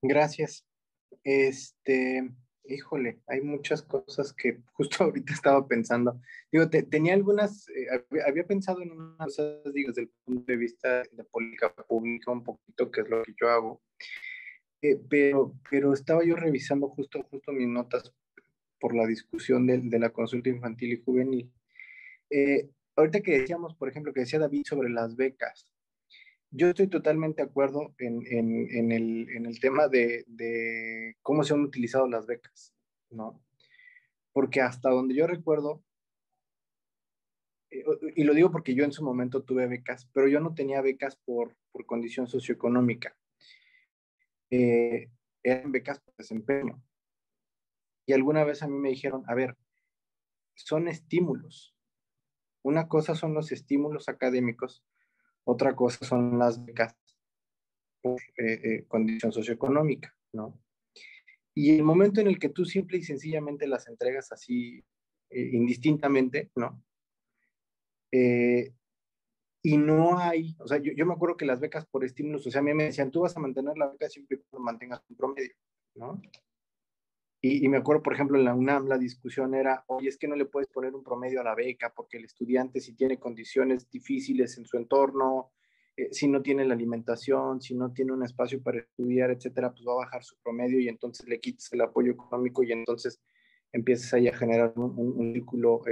Gracias. Híjole, hay muchas cosas que justo ahorita estaba pensando. Digo, tenía algunas, había pensado en unas cosas, digo, desde el punto de vista de política pública un poquito, que es lo que yo hago, pero estaba yo revisando justo mis notas por la discusión de la consulta infantil y juvenil. Ahorita que decíamos, por ejemplo, que decía David sobre las becas, yo estoy totalmente de acuerdo en el tema de cómo se han utilizado las becas, ¿no? Porque hasta donde yo recuerdo, y lo digo porque yo en su momento tuve becas, pero yo no tenía becas por condición socioeconómica. Eran becas por desempeño. Y alguna vez a mí me dijeron, a ver, son estímulos. Una cosa son los estímulos académicos, otra cosa son las becas por condición socioeconómica, ¿no? Y el momento en el que tú simple y sencillamente las entregas así indistintamente, ¿no? Y no hay, o sea, yo me acuerdo que las becas por estímulos, o sea, a mí me decían, tú vas a mantener la beca siempre y cuando mantengas un promedio, ¿no? Y me acuerdo, por ejemplo, en la UNAM la discusión era, oye, es que no le puedes poner un promedio a la beca porque el estudiante si tiene condiciones difíciles en su entorno, si no tiene la alimentación, si no tiene un espacio para estudiar, etcétera, pues va a bajar su promedio y entonces le quitas el apoyo económico y entonces empiezas ahí a generar un círculo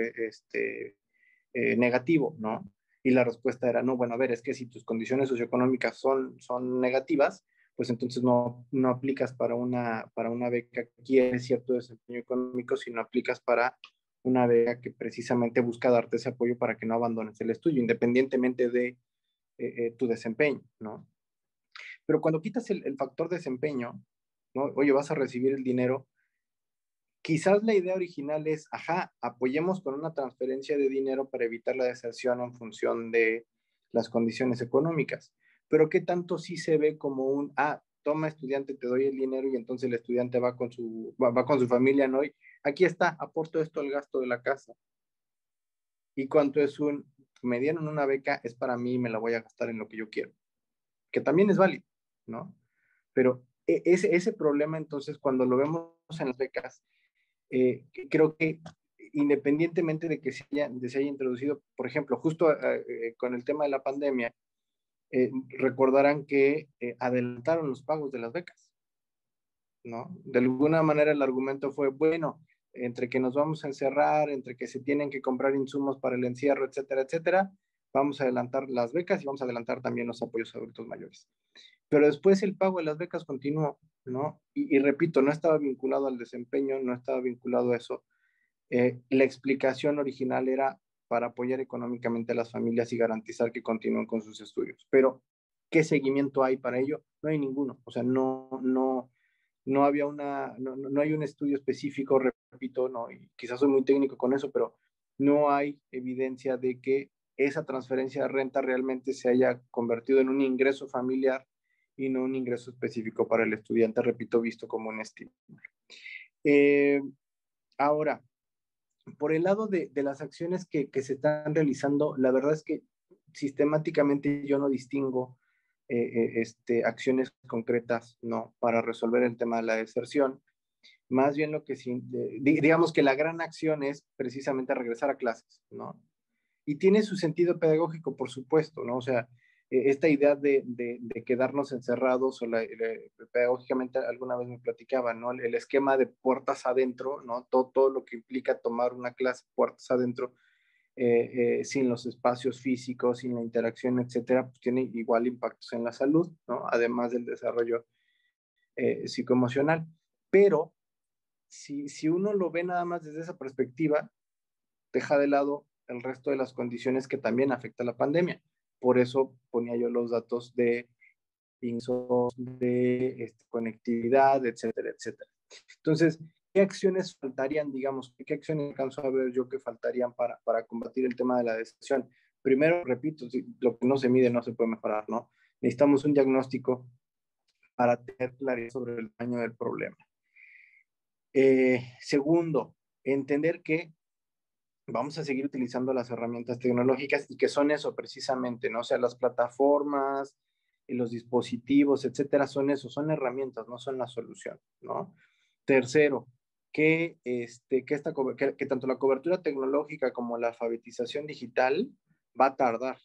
negativo, ¿no? Y la respuesta era, no, bueno, a ver, es que si tus condiciones socioeconómicas son negativas, pues entonces no aplicas para una beca que quiere cierto desempeño económico, sino aplicas para una beca que precisamente busca darte ese apoyo para que no abandones el estudio, independientemente de tu desempeño, ¿no? Pero cuando quitas el factor desempeño, ¿no? Oye, vas a recibir el dinero, quizás la idea original es, ajá, apoyemos con una transferencia de dinero para evitar la deserción en función de las condiciones económicas. Pero ¿qué tanto sí se ve como toma estudiante, te doy el dinero y entonces el estudiante va con su familia, ¿no? Y aquí está, aporto esto al gasto de la casa. Y cuánto es me dieron una beca, es para mí, me la voy a gastar en lo que yo quiero. Que también es válido, ¿no? Pero ese problema entonces cuando lo vemos en las becas, creo que independientemente de que se haya introducido, por ejemplo, justo con el tema de la pandemia, recordarán que adelantaron los pagos de las becas, ¿no? De alguna manera el argumento fue, bueno, entre que nos vamos a encerrar, entre que se tienen que comprar insumos para el encierro, etcétera, etcétera, vamos a adelantar las becas y vamos a adelantar también los apoyos a adultos mayores. Pero después el pago de las becas continuó, ¿no? Y repito, no estaba vinculado al desempeño, no estaba vinculado a eso. La explicación original era para apoyar económicamente a las familias y garantizar que continúen con sus estudios. Pero, ¿qué seguimiento hay para ello? No hay ninguno. O sea, no había no hay un estudio específico, repito, no, y quizás soy muy técnico con eso, pero no hay evidencia de que esa transferencia de renta realmente se haya convertido en un ingreso familiar y no un ingreso específico para el estudiante, repito, visto como un estímulo. Ahora, por el lado de las acciones que se están realizando, la verdad es que sistemáticamente yo no distingo acciones concretas, ¿no? Para resolver el tema de la deserción. Más bien lo que sí, digamos que la gran acción es precisamente regresar a clases, ¿no? Y tiene su sentido pedagógico, por supuesto, ¿no? O sea, esta idea de quedarnos encerrados, pedagógicamente alguna vez me platicaban, ¿no? El esquema de puertas adentro, ¿no? Todo lo que implica tomar una clase puertas adentro, sin los espacios físicos, sin la interacción, etcétera, pues tiene igual impactos en la salud, ¿no? Además del desarrollo psicoemocional. Pero si uno lo ve nada más desde esa perspectiva, deja de lado el resto de las condiciones que también afecta la pandemia. Por eso ponía yo los datos de ingresos, de conectividad, etcétera, etcétera. Entonces, ¿qué acciones faltarían, digamos? ¿Qué acciones alcanzo a ver yo que faltarían para combatir el tema de la deserción? Primero, repito, lo que no se mide no se puede mejorar, ¿no? Necesitamos un diagnóstico para tener claridad sobre el tamaño del problema. Segundo, entender que vamos a seguir utilizando las herramientas tecnológicas y que son eso precisamente, ¿no? O sea, las plataformas, los dispositivos, etcétera, son eso, son herramientas, no son la solución, ¿no? Tercero, que tanto la cobertura tecnológica como la alfabetización digital va a tardar,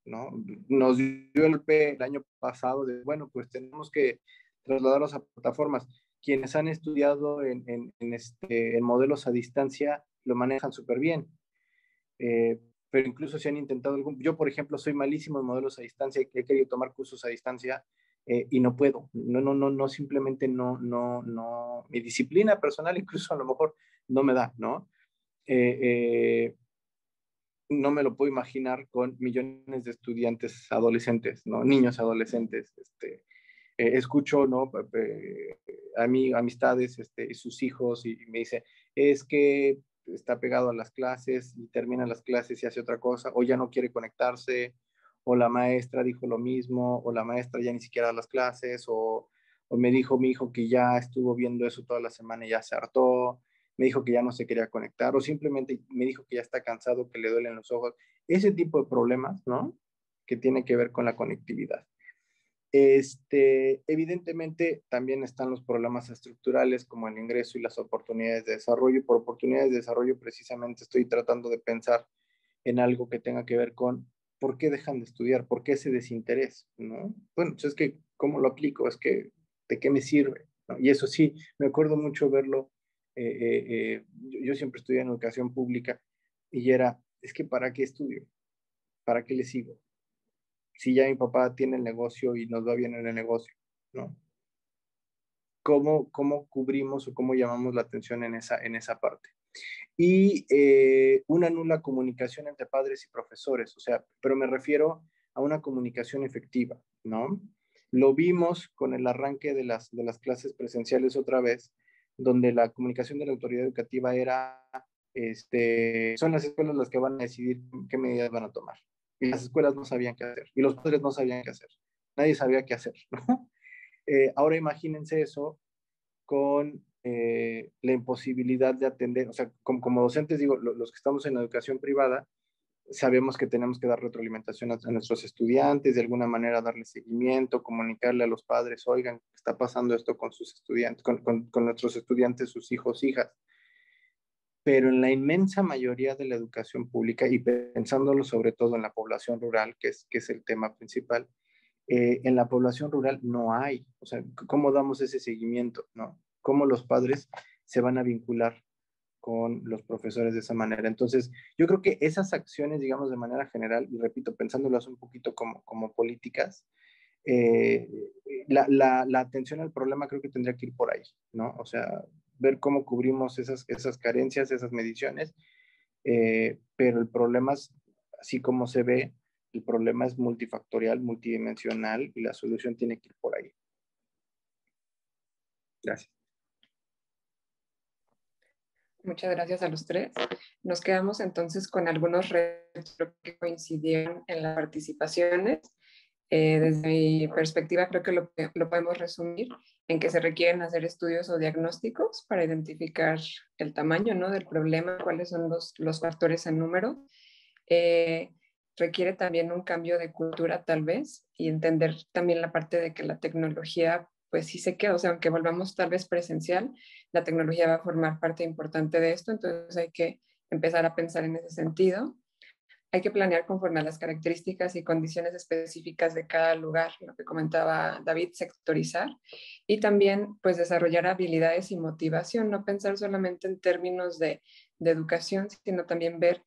¿no? Nos dio el golpe el año pasado de, bueno, pues tenemos que trasladarlos a plataformas. Quienes han estudiado en modelos a distancia lo manejan súper bien. Pero incluso si han intentado yo por ejemplo soy malísimo en modelos a distancia, he querido tomar cursos a distancia y no puedo, no, simplemente no, mi disciplina personal incluso a lo mejor no me da, ¿no? No me lo puedo imaginar con millones de estudiantes adolescentes, ¿no? Niños adolescentes, escucho, ¿no? Amistades, y sus hijos, y me dice, es que está pegado a las clases y termina las clases y hace otra cosa, o ya no quiere conectarse, o la maestra dijo lo mismo, o la maestra ya ni siquiera da las clases, o me dijo mi hijo que ya estuvo viendo eso toda la semana y ya se hartó, me dijo que ya no se quería conectar, o simplemente me dijo que ya está cansado, que le duelen los ojos. Ese tipo de problemas, ¿no? Que tiene que ver con la conectividad. Evidentemente también están los problemas estructurales como el ingreso y las oportunidades de desarrollo. Y por oportunidades de desarrollo precisamente estoy tratando de pensar en algo que tenga que ver con por qué dejan de estudiar, por qué ese desinterés, ¿no? Bueno, pues es que, ¿cómo lo aplico? Es que, ¿de qué me sirve? ¿No? Y eso sí, me acuerdo mucho verlo. Yo siempre estudié en educación pública y es que ¿para qué estudio? ¿Para qué le sigo? Si ya mi papá tiene el negocio y nos va bien en el negocio, ¿no? ¿Cómo cubrimos o cómo llamamos la atención en esa parte? Y una nula comunicación entre padres y profesores, o sea, pero me refiero a una comunicación efectiva, ¿no? Lo vimos con el arranque de las clases presenciales otra vez, donde la comunicación de la autoridad educativa era, son las escuelas las que van a decidir qué medidas van a tomar. Y las escuelas no sabían qué hacer, y los padres no sabían qué hacer. Nadie sabía qué hacer, ¿no? Ahora imagínense eso con la imposibilidad de atender, o sea, como docentes, digo, los que estamos en la educación privada, sabemos que tenemos que dar retroalimentación a nuestros estudiantes, de alguna manera darle seguimiento, comunicarle a los padres, oigan, está pasando esto con sus estudiantes, con nuestros estudiantes, sus hijos, hijas. Pero en la inmensa mayoría de la educación pública, y pensándolo sobre todo en la población rural, que es el tema principal, en la población rural no hay, o sea, ¿cómo damos ese seguimiento, no? ¿Cómo los padres se van a vincular con los profesores de esa manera. Entonces, yo creo que esas acciones, digamos, de manera general, y repito, pensándolas un poquito como políticas, la atención al problema creo que tendría que ir por ahí, ¿no? O sea, ver cómo cubrimos esas carencias, esas mediciones, pero el problema es, así como se ve, el problema es multifactorial, multidimensional, y la solución tiene que ir por ahí. Gracias. Muchas gracias a los tres. Nos quedamos entonces con algunos retos que coincidieron en las participaciones. Desde mi perspectiva, creo que lo podemos resumir en que se requieren hacer estudios o diagnósticos para identificar el tamaño, ¿no?, del problema, cuáles son los factores en número. Requiere también un cambio de cultura, tal vez, y entender también la parte de que la tecnología, pues sí se queda, o sea, aunque volvamos tal vez presencial, la tecnología va a formar parte importante de esto, entonces hay que empezar a pensar en ese sentido. Hay que planear conforme a las características y condiciones específicas de cada lugar, lo que comentaba David, sectorizar, y también pues desarrollar habilidades y motivación, no pensar solamente en términos de educación, sino también ver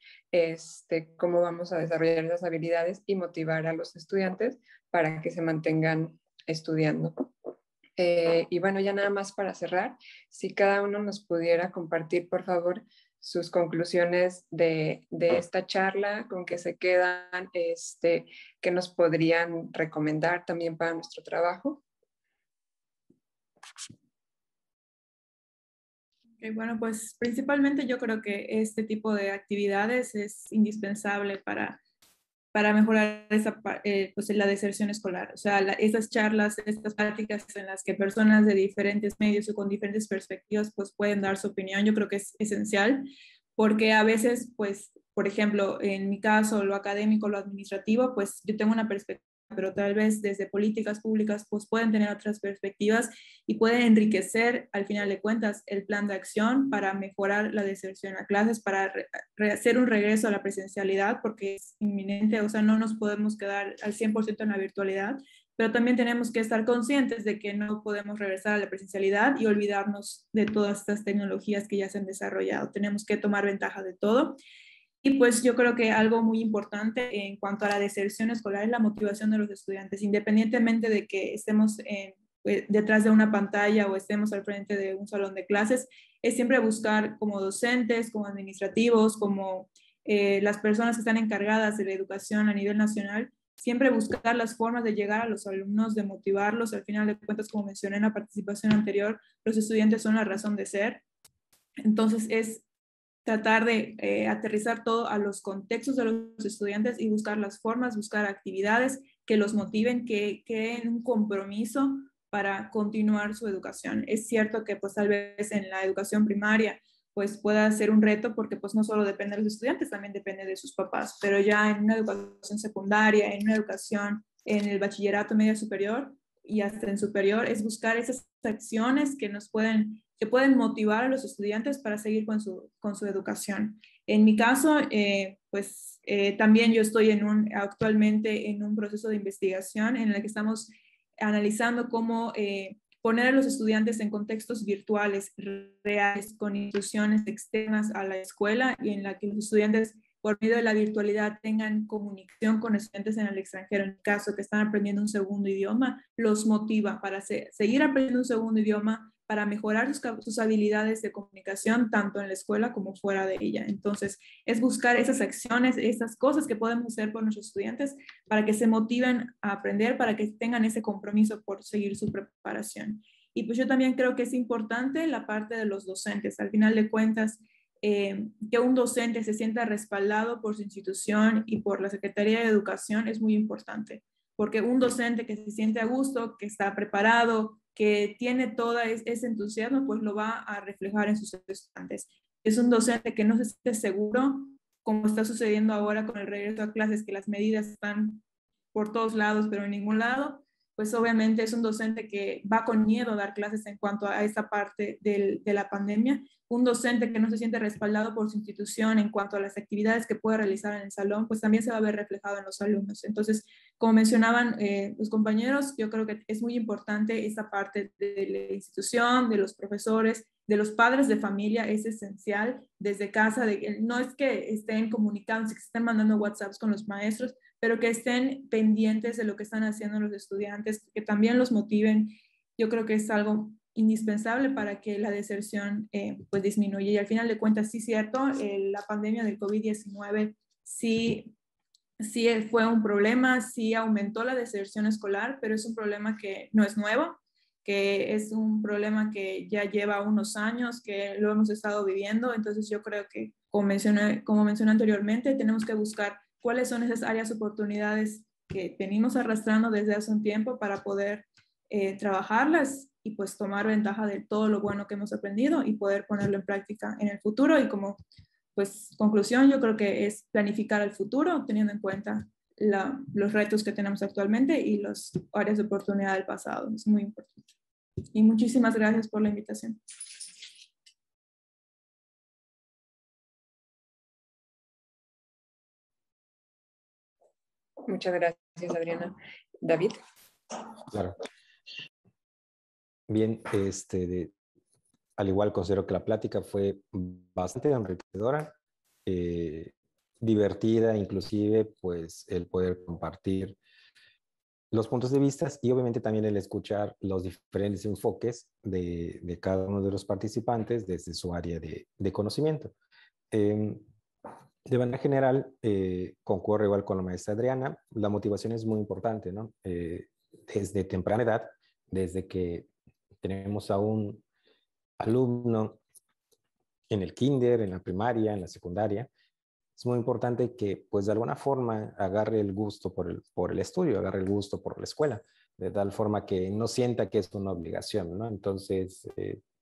cómo vamos a desarrollar esas habilidades y motivar a los estudiantes para que se mantengan estudiando. Y bueno, ya nada más para cerrar, si cada uno nos pudiera compartir, por favor, sus conclusiones de esta charla, con qué se quedan, qué nos podrían recomendar también para nuestro trabajo. Bueno, pues principalmente yo creo que este tipo de actividades es indispensable para mejorar pues la deserción escolar. O sea, esas charlas, estas prácticas en las que personas de diferentes medios o con diferentes perspectivas pues pueden dar su opinión, yo creo que es esencial, porque a veces, pues, por ejemplo, en mi caso, lo académico, lo administrativo, pues yo tengo una perspectiva, pero tal vez desde políticas públicas pues pueden tener otras perspectivas y pueden enriquecer al final de cuentas el plan de acción para mejorar la deserción a clases, para hacer un regreso a la presencialidad porque es inminente, o sea, no nos podemos quedar al 100% en la virtualidad, pero también tenemos que estar conscientes de que no podemos regresar a la presencialidad y olvidarnos de todas estas tecnologías que ya se han desarrollado. Tenemos que tomar ventaja de todo. Y pues yo creo que algo muy importante en cuanto a la deserción escolar es la motivación de los estudiantes, independientemente de que estemos detrás de una pantalla o estemos al frente de un salón de clases, es siempre buscar como docentes, como administrativos, como las personas que están encargadas de la educación a nivel nacional, siempre buscar las formas de llegar a los alumnos, de motivarlos. Al final de cuentas, como mencioné en la participación anterior, los estudiantes son la razón de ser. Entonces es tratar de aterrizar todo a los contextos de los estudiantes y buscar las formas, buscar actividades que los motiven, que creen un compromiso para continuar su educación. Es cierto que pues tal vez en la educación primaria pues pueda ser un reto porque pues no solo depende de los estudiantes, también depende de sus papás, pero ya en una educación secundaria, en una educación en el bachillerato medio superior y hasta en superior, es buscar esas acciones que pueden motivar a los estudiantes para seguir con su educación. En mi caso, también yo estoy actualmente en un proceso de investigación en el que estamos analizando cómo poner a los estudiantes en contextos virtuales reales con instituciones externas a la escuela y en la que los estudiantes por medio de la virtualidad tengan comunicación con estudiantes en el extranjero, en el caso que están aprendiendo un segundo idioma, los motiva para seguir aprendiendo un segundo idioma, para mejorar sus habilidades de comunicación, tanto en la escuela como fuera de ella. Entonces, es buscar esas acciones, esas cosas que podemos hacer por nuestros estudiantes para que se motiven a aprender, para que tengan ese compromiso por seguir su preparación. Y pues yo también creo que es importante la parte de los docentes. Al final de cuentas, que un docente se sienta respaldado por su institución y por la Secretaría de Educación es muy importante, porque un docente que se siente a gusto, que está preparado, que tiene todo ese entusiasmo, pues lo va a reflejar en sus estudiantes. Es un docente que no se siente seguro, como está sucediendo ahora con el regreso a clases, que las medidas están por todos lados, pero en ningún lado. pues obviamente es un docente que va con miedo a dar clases en cuanto a esta parte de la pandemia, un docente que no se siente respaldado por su institución en cuanto a las actividades que puede realizar en el salón, pues también se va a ver reflejado en los alumnos. Entonces, como mencionaban los compañeros, yo creo que es muy importante esta parte de la institución, de los profesores, de los padres de familia, es esencial desde casa, no es que estén comunicándose, que estén mandando WhatsApps con los maestros, pero que estén pendientes de lo que están haciendo los estudiantes, que también los motiven. Yo creo que es algo indispensable para que la deserción pues disminuya. Y al final de cuentas, sí es cierto, la pandemia del COVID-19 sí fue un problema, sí aumentó la deserción escolar, pero es un problema que no es nuevo, que es un problema que ya lleva unos años, que lo hemos estado viviendo. Entonces yo creo que, como mencioné anteriormente, tenemos que buscar cuáles son esas áreas de oportunidades que venimos arrastrando desde hace un tiempo para poder trabajarlas y pues tomar ventaja de todo lo bueno que hemos aprendido y poder ponerlo en práctica en el futuro. Y como pues conclusión, yo creo que es planificar el futuro teniendo en cuenta los retos que tenemos actualmente y las áreas de oportunidad del pasado. Es muy importante. Y muchísimas gracias por la invitación. Muchas gracias, Adriana. David. Claro. Bien, al igual considero que la plática fue bastante enriquecedora, divertida, inclusive pues el poder compartir los puntos de vista y obviamente también el escuchar los diferentes enfoques de cada uno de los participantes desde su área de conocimiento. De manera general, concuerdo igual con la maestra Adriana, la motivación es muy importante, ¿no? Desde temprana edad, desde que tenemos a un alumno en el kinder, en la primaria, en la secundaria, es muy importante que, pues, de alguna forma agarre el gusto por el estudio, agarre el gusto por la escuela, de tal forma que no sienta que es una obligación, ¿no? Entonces,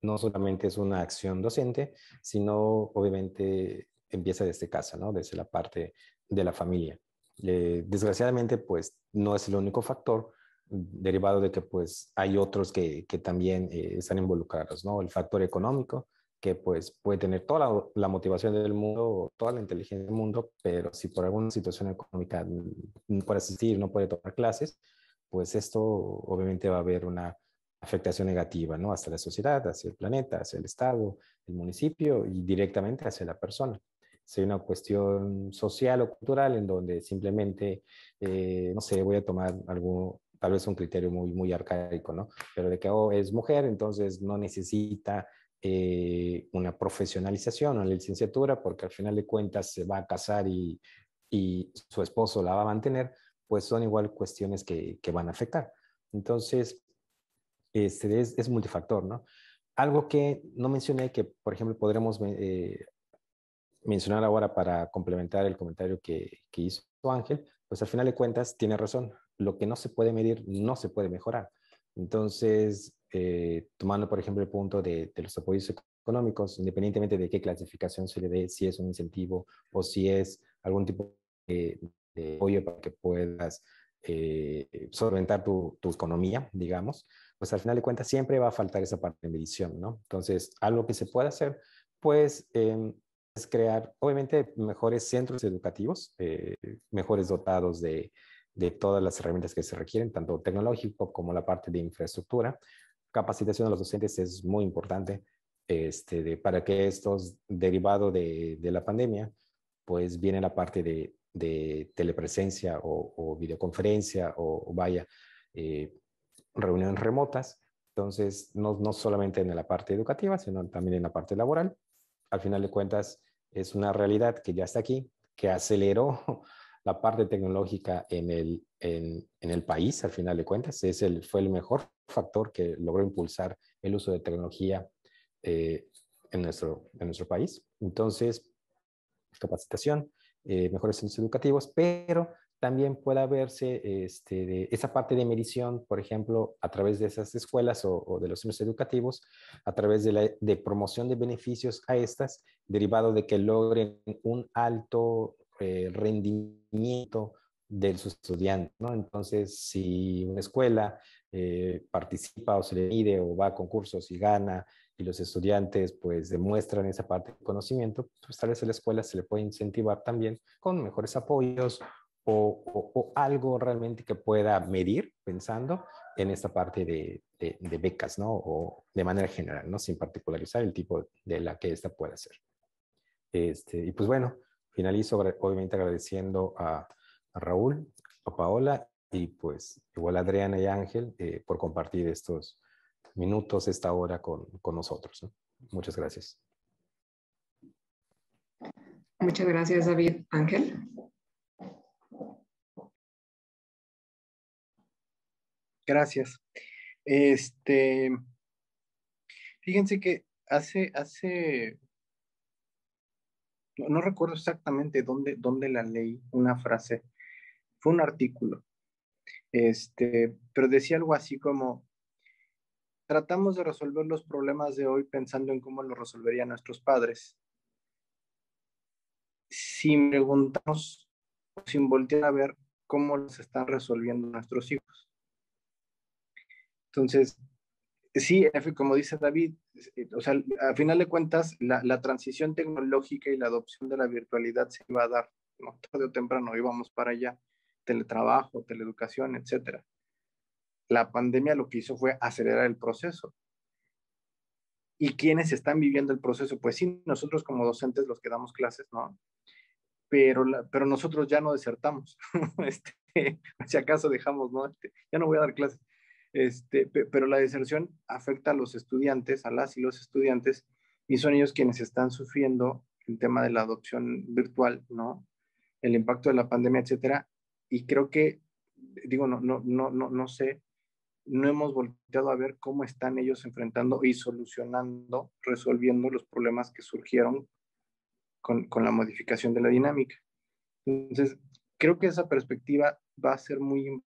no solamente es una acción docente, sino, obviamente, empieza desde casa, ¿no? Desde la parte de la familia. Desgraciadamente, pues, no es el único factor, derivado de que, pues, hay otros que también están involucrados, ¿no? El factor económico, que pues puede tener toda la motivación del mundo, toda la inteligencia del mundo, pero si por alguna situación económica no puede asistir, no puede tomar clases, pues esto obviamente va a haber una afectación negativa, ¿no? Hacia la sociedad, hacia el planeta, hacia el Estado, el municipio y directamente hacia la persona. Si hay una cuestión social o cultural en donde simplemente, no sé, voy a tomar algo, tal vez un criterio muy arcaico, ¿no? Pero de que es mujer, entonces no necesita una profesionalización o una licenciatura, porque al final de cuentas se va a casar y su esposo la va a mantener, pues son igual cuestiones que van a afectar. Entonces, es multifactor, ¿no? Algo que no mencioné, que por ejemplo podremos mencionar ahora para complementar el comentario que hizo Ángel, pues al final de cuentas tiene razón. Lo que no se puede medir no se puede mejorar. Entonces, tomando por ejemplo el punto de los apoyos económicos, independientemente de qué clasificación se le dé, si es un incentivo o si es algún tipo de apoyo para que puedas solventar tu economía, digamos, pues al final de cuentas siempre va a faltar esa parte de medición, ¿no? Entonces, algo que se puede hacer, pues, es crear, obviamente, mejores centros educativos, mejores dotados de todas las herramientas que se requieren, tanto tecnológico como la parte de infraestructura. Capacitación de los docentes es muy importante para que estos, derivado de la pandemia, pues viene la parte de telepresencia o videoconferencia o vaya, reuniones remotas. Entonces, no solamente en la parte educativa, sino también en la parte laboral. Al final de cuentas, es una realidad que ya está aquí, que aceleró la parte tecnológica en el país, al final de cuentas. Fue el mejor factor que logró impulsar el uso de tecnología en nuestro país. Entonces, capacitación, mejores centros educativos, pero también puede verse esa parte de medición, por ejemplo, a través de esas escuelas o de los centros educativos, a través de promoción de beneficios a estas, derivado de que logren un alto rendimiento de sus estudiantes, ¿no? Entonces, si una escuela participa o se le mide o va a concursos y gana y los estudiantes pues demuestran esa parte de conocimiento, pues tal vez a la escuela se le puede incentivar también con mejores apoyos o algo realmente que pueda medir pensando en esta parte de becas, ¿no? O de manera general, ¿no? Sin particularizar el tipo de la que esta pueda ser. Y pues bueno, finalizo obviamente agradeciendo a Raúl, a Paola y pues igual a Adriana y Ángel por compartir estos minutos, esta hora con nosotros, ¿no? Muchas gracias. Muchas gracias, David. Ángel. Gracias. Fíjense que no recuerdo exactamente dónde la leí, una frase, fue un artículo, pero decía algo así como, tratamos de resolver los problemas de hoy pensando en cómo los resolverían nuestros padres, sin preguntarnos, sin voltear a ver cómo los están resolviendo nuestros hijos. Entonces, sí, como dice David, o sea, al final de cuentas, la transición tecnológica y la adopción de la virtualidad se iba a dar, ¿no? Tarde o temprano íbamos para allá, teletrabajo, teleeducación, etcétera. La pandemia lo que hizo fue acelerar el proceso. ¿Y quiénes están viviendo el proceso? Pues sí, nosotros como docentes los que damos clases, ¿no? Pero nosotros ya no desertamos. Si acaso dejamos, ¿no? Ya no voy a dar clases. Pero la deserción afecta a los estudiantes, a las y los estudiantes, y son ellos quienes están sufriendo el tema de la adopción virtual, ¿no? El impacto de la pandemia, etcétera. Y creo que, digo, no sé, no hemos volteado a ver cómo están ellos enfrentando y solucionando, resolviendo los problemas que surgieron con la modificación de la dinámica. Entonces, creo que esa perspectiva va a ser muy importante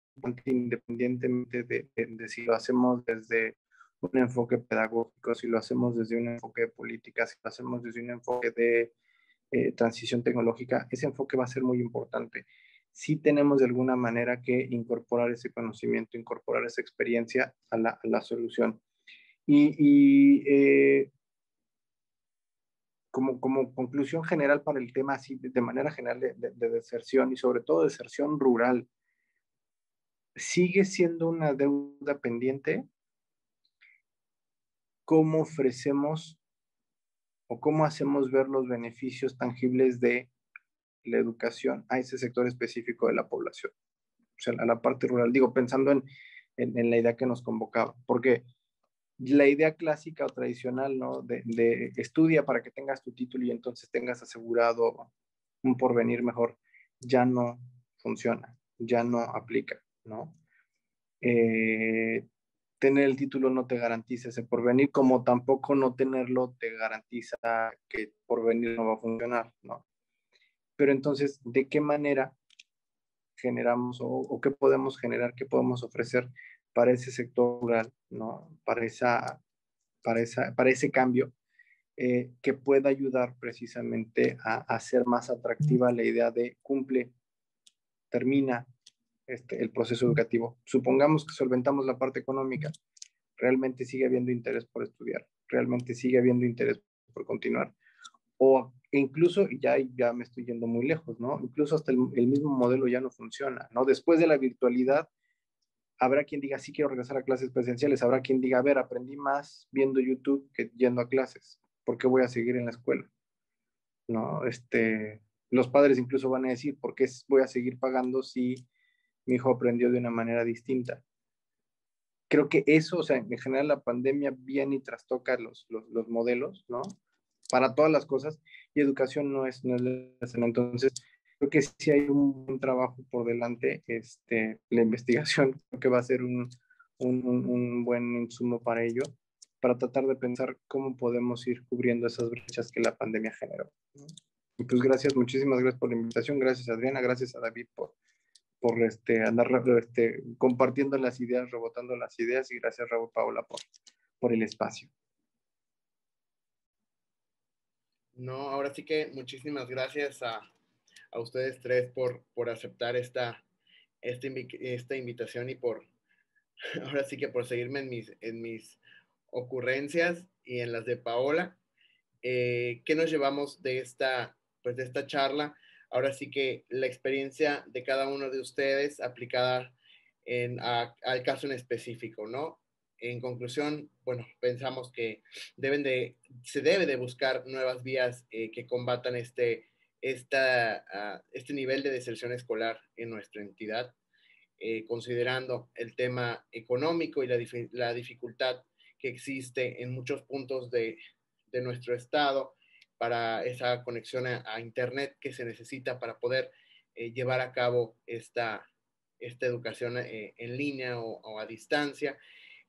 independientemente de si lo hacemos desde un enfoque pedagógico, si lo hacemos desde un enfoque de política, si lo hacemos desde un enfoque de transición tecnológica, ese enfoque va a ser muy importante. Sí tenemos de alguna manera que incorporar ese conocimiento, incorporar esa experiencia a la solución. Como conclusión general para el tema, así de manera general de deserción y sobre todo deserción rural, sigue siendo una deuda pendiente. ¿Cómo ofrecemos o cómo hacemos ver los beneficios tangibles de la educación a ese sector específico de la población? O sea, a la parte rural, digo, pensando en la idea que nos convocaba, porque la idea clásica o tradicional, ¿no? De estudia para que tengas tu título y entonces tengas asegurado un porvenir mejor, ya no funciona, ya no aplica, ¿no? Tener el título no te garantiza ese porvenir, como tampoco no tenerlo te garantiza que el porvenir no va a funcionar, ¿no? Pero entonces, ¿de qué manera generamos o qué podemos generar, qué podemos ofrecer para ese sector rural, ¿no? Para ese cambio que pueda ayudar precisamente a hacer más atractiva la idea de cumple, termina el proceso educativo. Supongamos que solventamos la parte económica, realmente sigue habiendo interés por estudiar, realmente sigue habiendo interés por continuar. O incluso, ya me estoy yendo muy lejos, ¿no? Incluso hasta el mismo modelo ya no funciona, ¿no? Después de la virtualidad, habrá quien diga, sí quiero regresar a clases presenciales, habrá quien diga, a ver, aprendí más viendo YouTube que yendo a clases, ¿por qué voy a seguir en la escuela? ¿No? Los padres incluso van a decir, ¿por qué voy a seguir pagando si mi hijo aprendió de una manera distinta? Creo que eso, o sea, en general la pandemia viene y trastoca los modelos, ¿no? Para todas las cosas, y educación no es la escena. Entonces, creo que sí hay un trabajo por delante, la investigación creo que va a ser un buen insumo para ello, para tratar de pensar cómo podemos ir cubriendo esas brechas que la pandemia generó, ¿no? Y pues gracias, muchísimas gracias por la invitación, gracias Adriana, gracias a David por andar compartiendo las ideas, rebotando las ideas, y gracias Raúl, Paola por el espacio. No, ahora sí que muchísimas gracias a a ustedes tres por aceptar esta invitación y ahora sí que por seguirme en mis ocurrencias y en las de Paola. ¿Qué nos llevamos de esta charla? Ahora sí que la experiencia de cada uno de ustedes aplicada al caso en específico, ¿no? En conclusión, bueno, pensamos que se debe de buscar nuevas vías que combatan este nivel de deserción escolar en nuestra entidad, considerando el tema económico y la dificultad que existe en muchos puntos de nuestro estado para esa conexión a Internet que se necesita para poder llevar a cabo esta educación en línea o a distancia.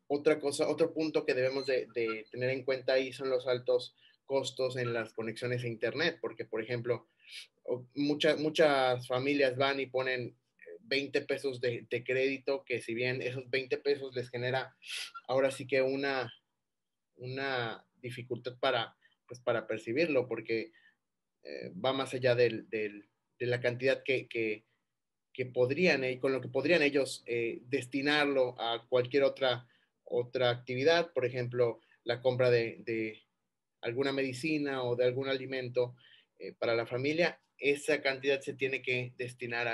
Otro punto que debemos de tener en cuenta ahí son los altos costos en las conexiones a Internet, porque, por ejemplo, muchas familias van y ponen 20 pesos de crédito, que si bien esos 20 pesos les genera ahora sí que una dificultad para percibirlo, porque va más allá de la cantidad que podrían, con lo que podrían ellos destinarlo a cualquier otra actividad, por ejemplo, la compra de alguna medicina o de algún alimento para la familia. Esa cantidad se tiene que destinar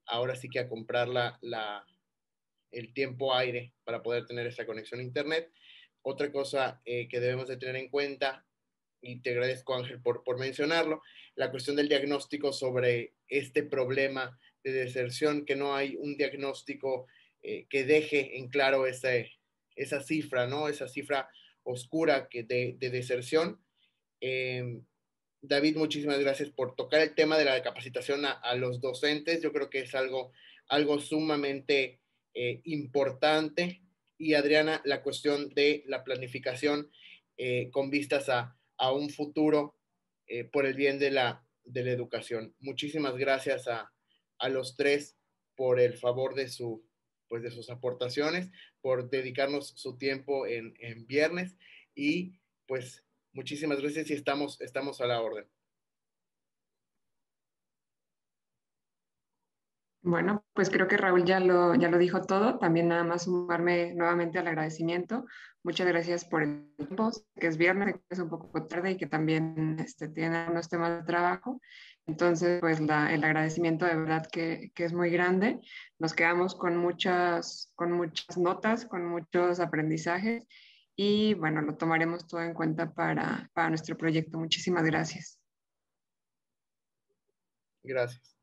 ahora sí que a comprar el tiempo aire para poder tener esa conexión a Internet. Otra cosa que debemos de tener en cuenta, y te agradezco, Ángel, por mencionarlo, la cuestión del diagnóstico sobre este problema de deserción, que no hay un diagnóstico que deje en claro esa cifra, ¿no? Esa cifra oscura de deserción. David, muchísimas gracias por tocar el tema de la capacitación a los docentes. Yo creo que es algo sumamente importante. Y Adriana, la cuestión de la planificación con vistas a un futuro por el bien de la educación. Muchísimas gracias a los tres por el favor de sus aportaciones, por dedicarnos su tiempo en viernes, y pues muchísimas gracias y estamos a la orden. Bueno, pues creo que Raúl ya lo dijo todo. También nada más sumarme nuevamente al agradecimiento. Muchas gracias por el tiempo, que es viernes, que es un poco tarde y que también tiene unos temas de trabajo. Entonces, pues el agradecimiento de verdad que es muy grande. Nos quedamos con muchas notas, con muchos aprendizajes y bueno, lo tomaremos todo en cuenta para nuestro proyecto. Muchísimas gracias. Gracias.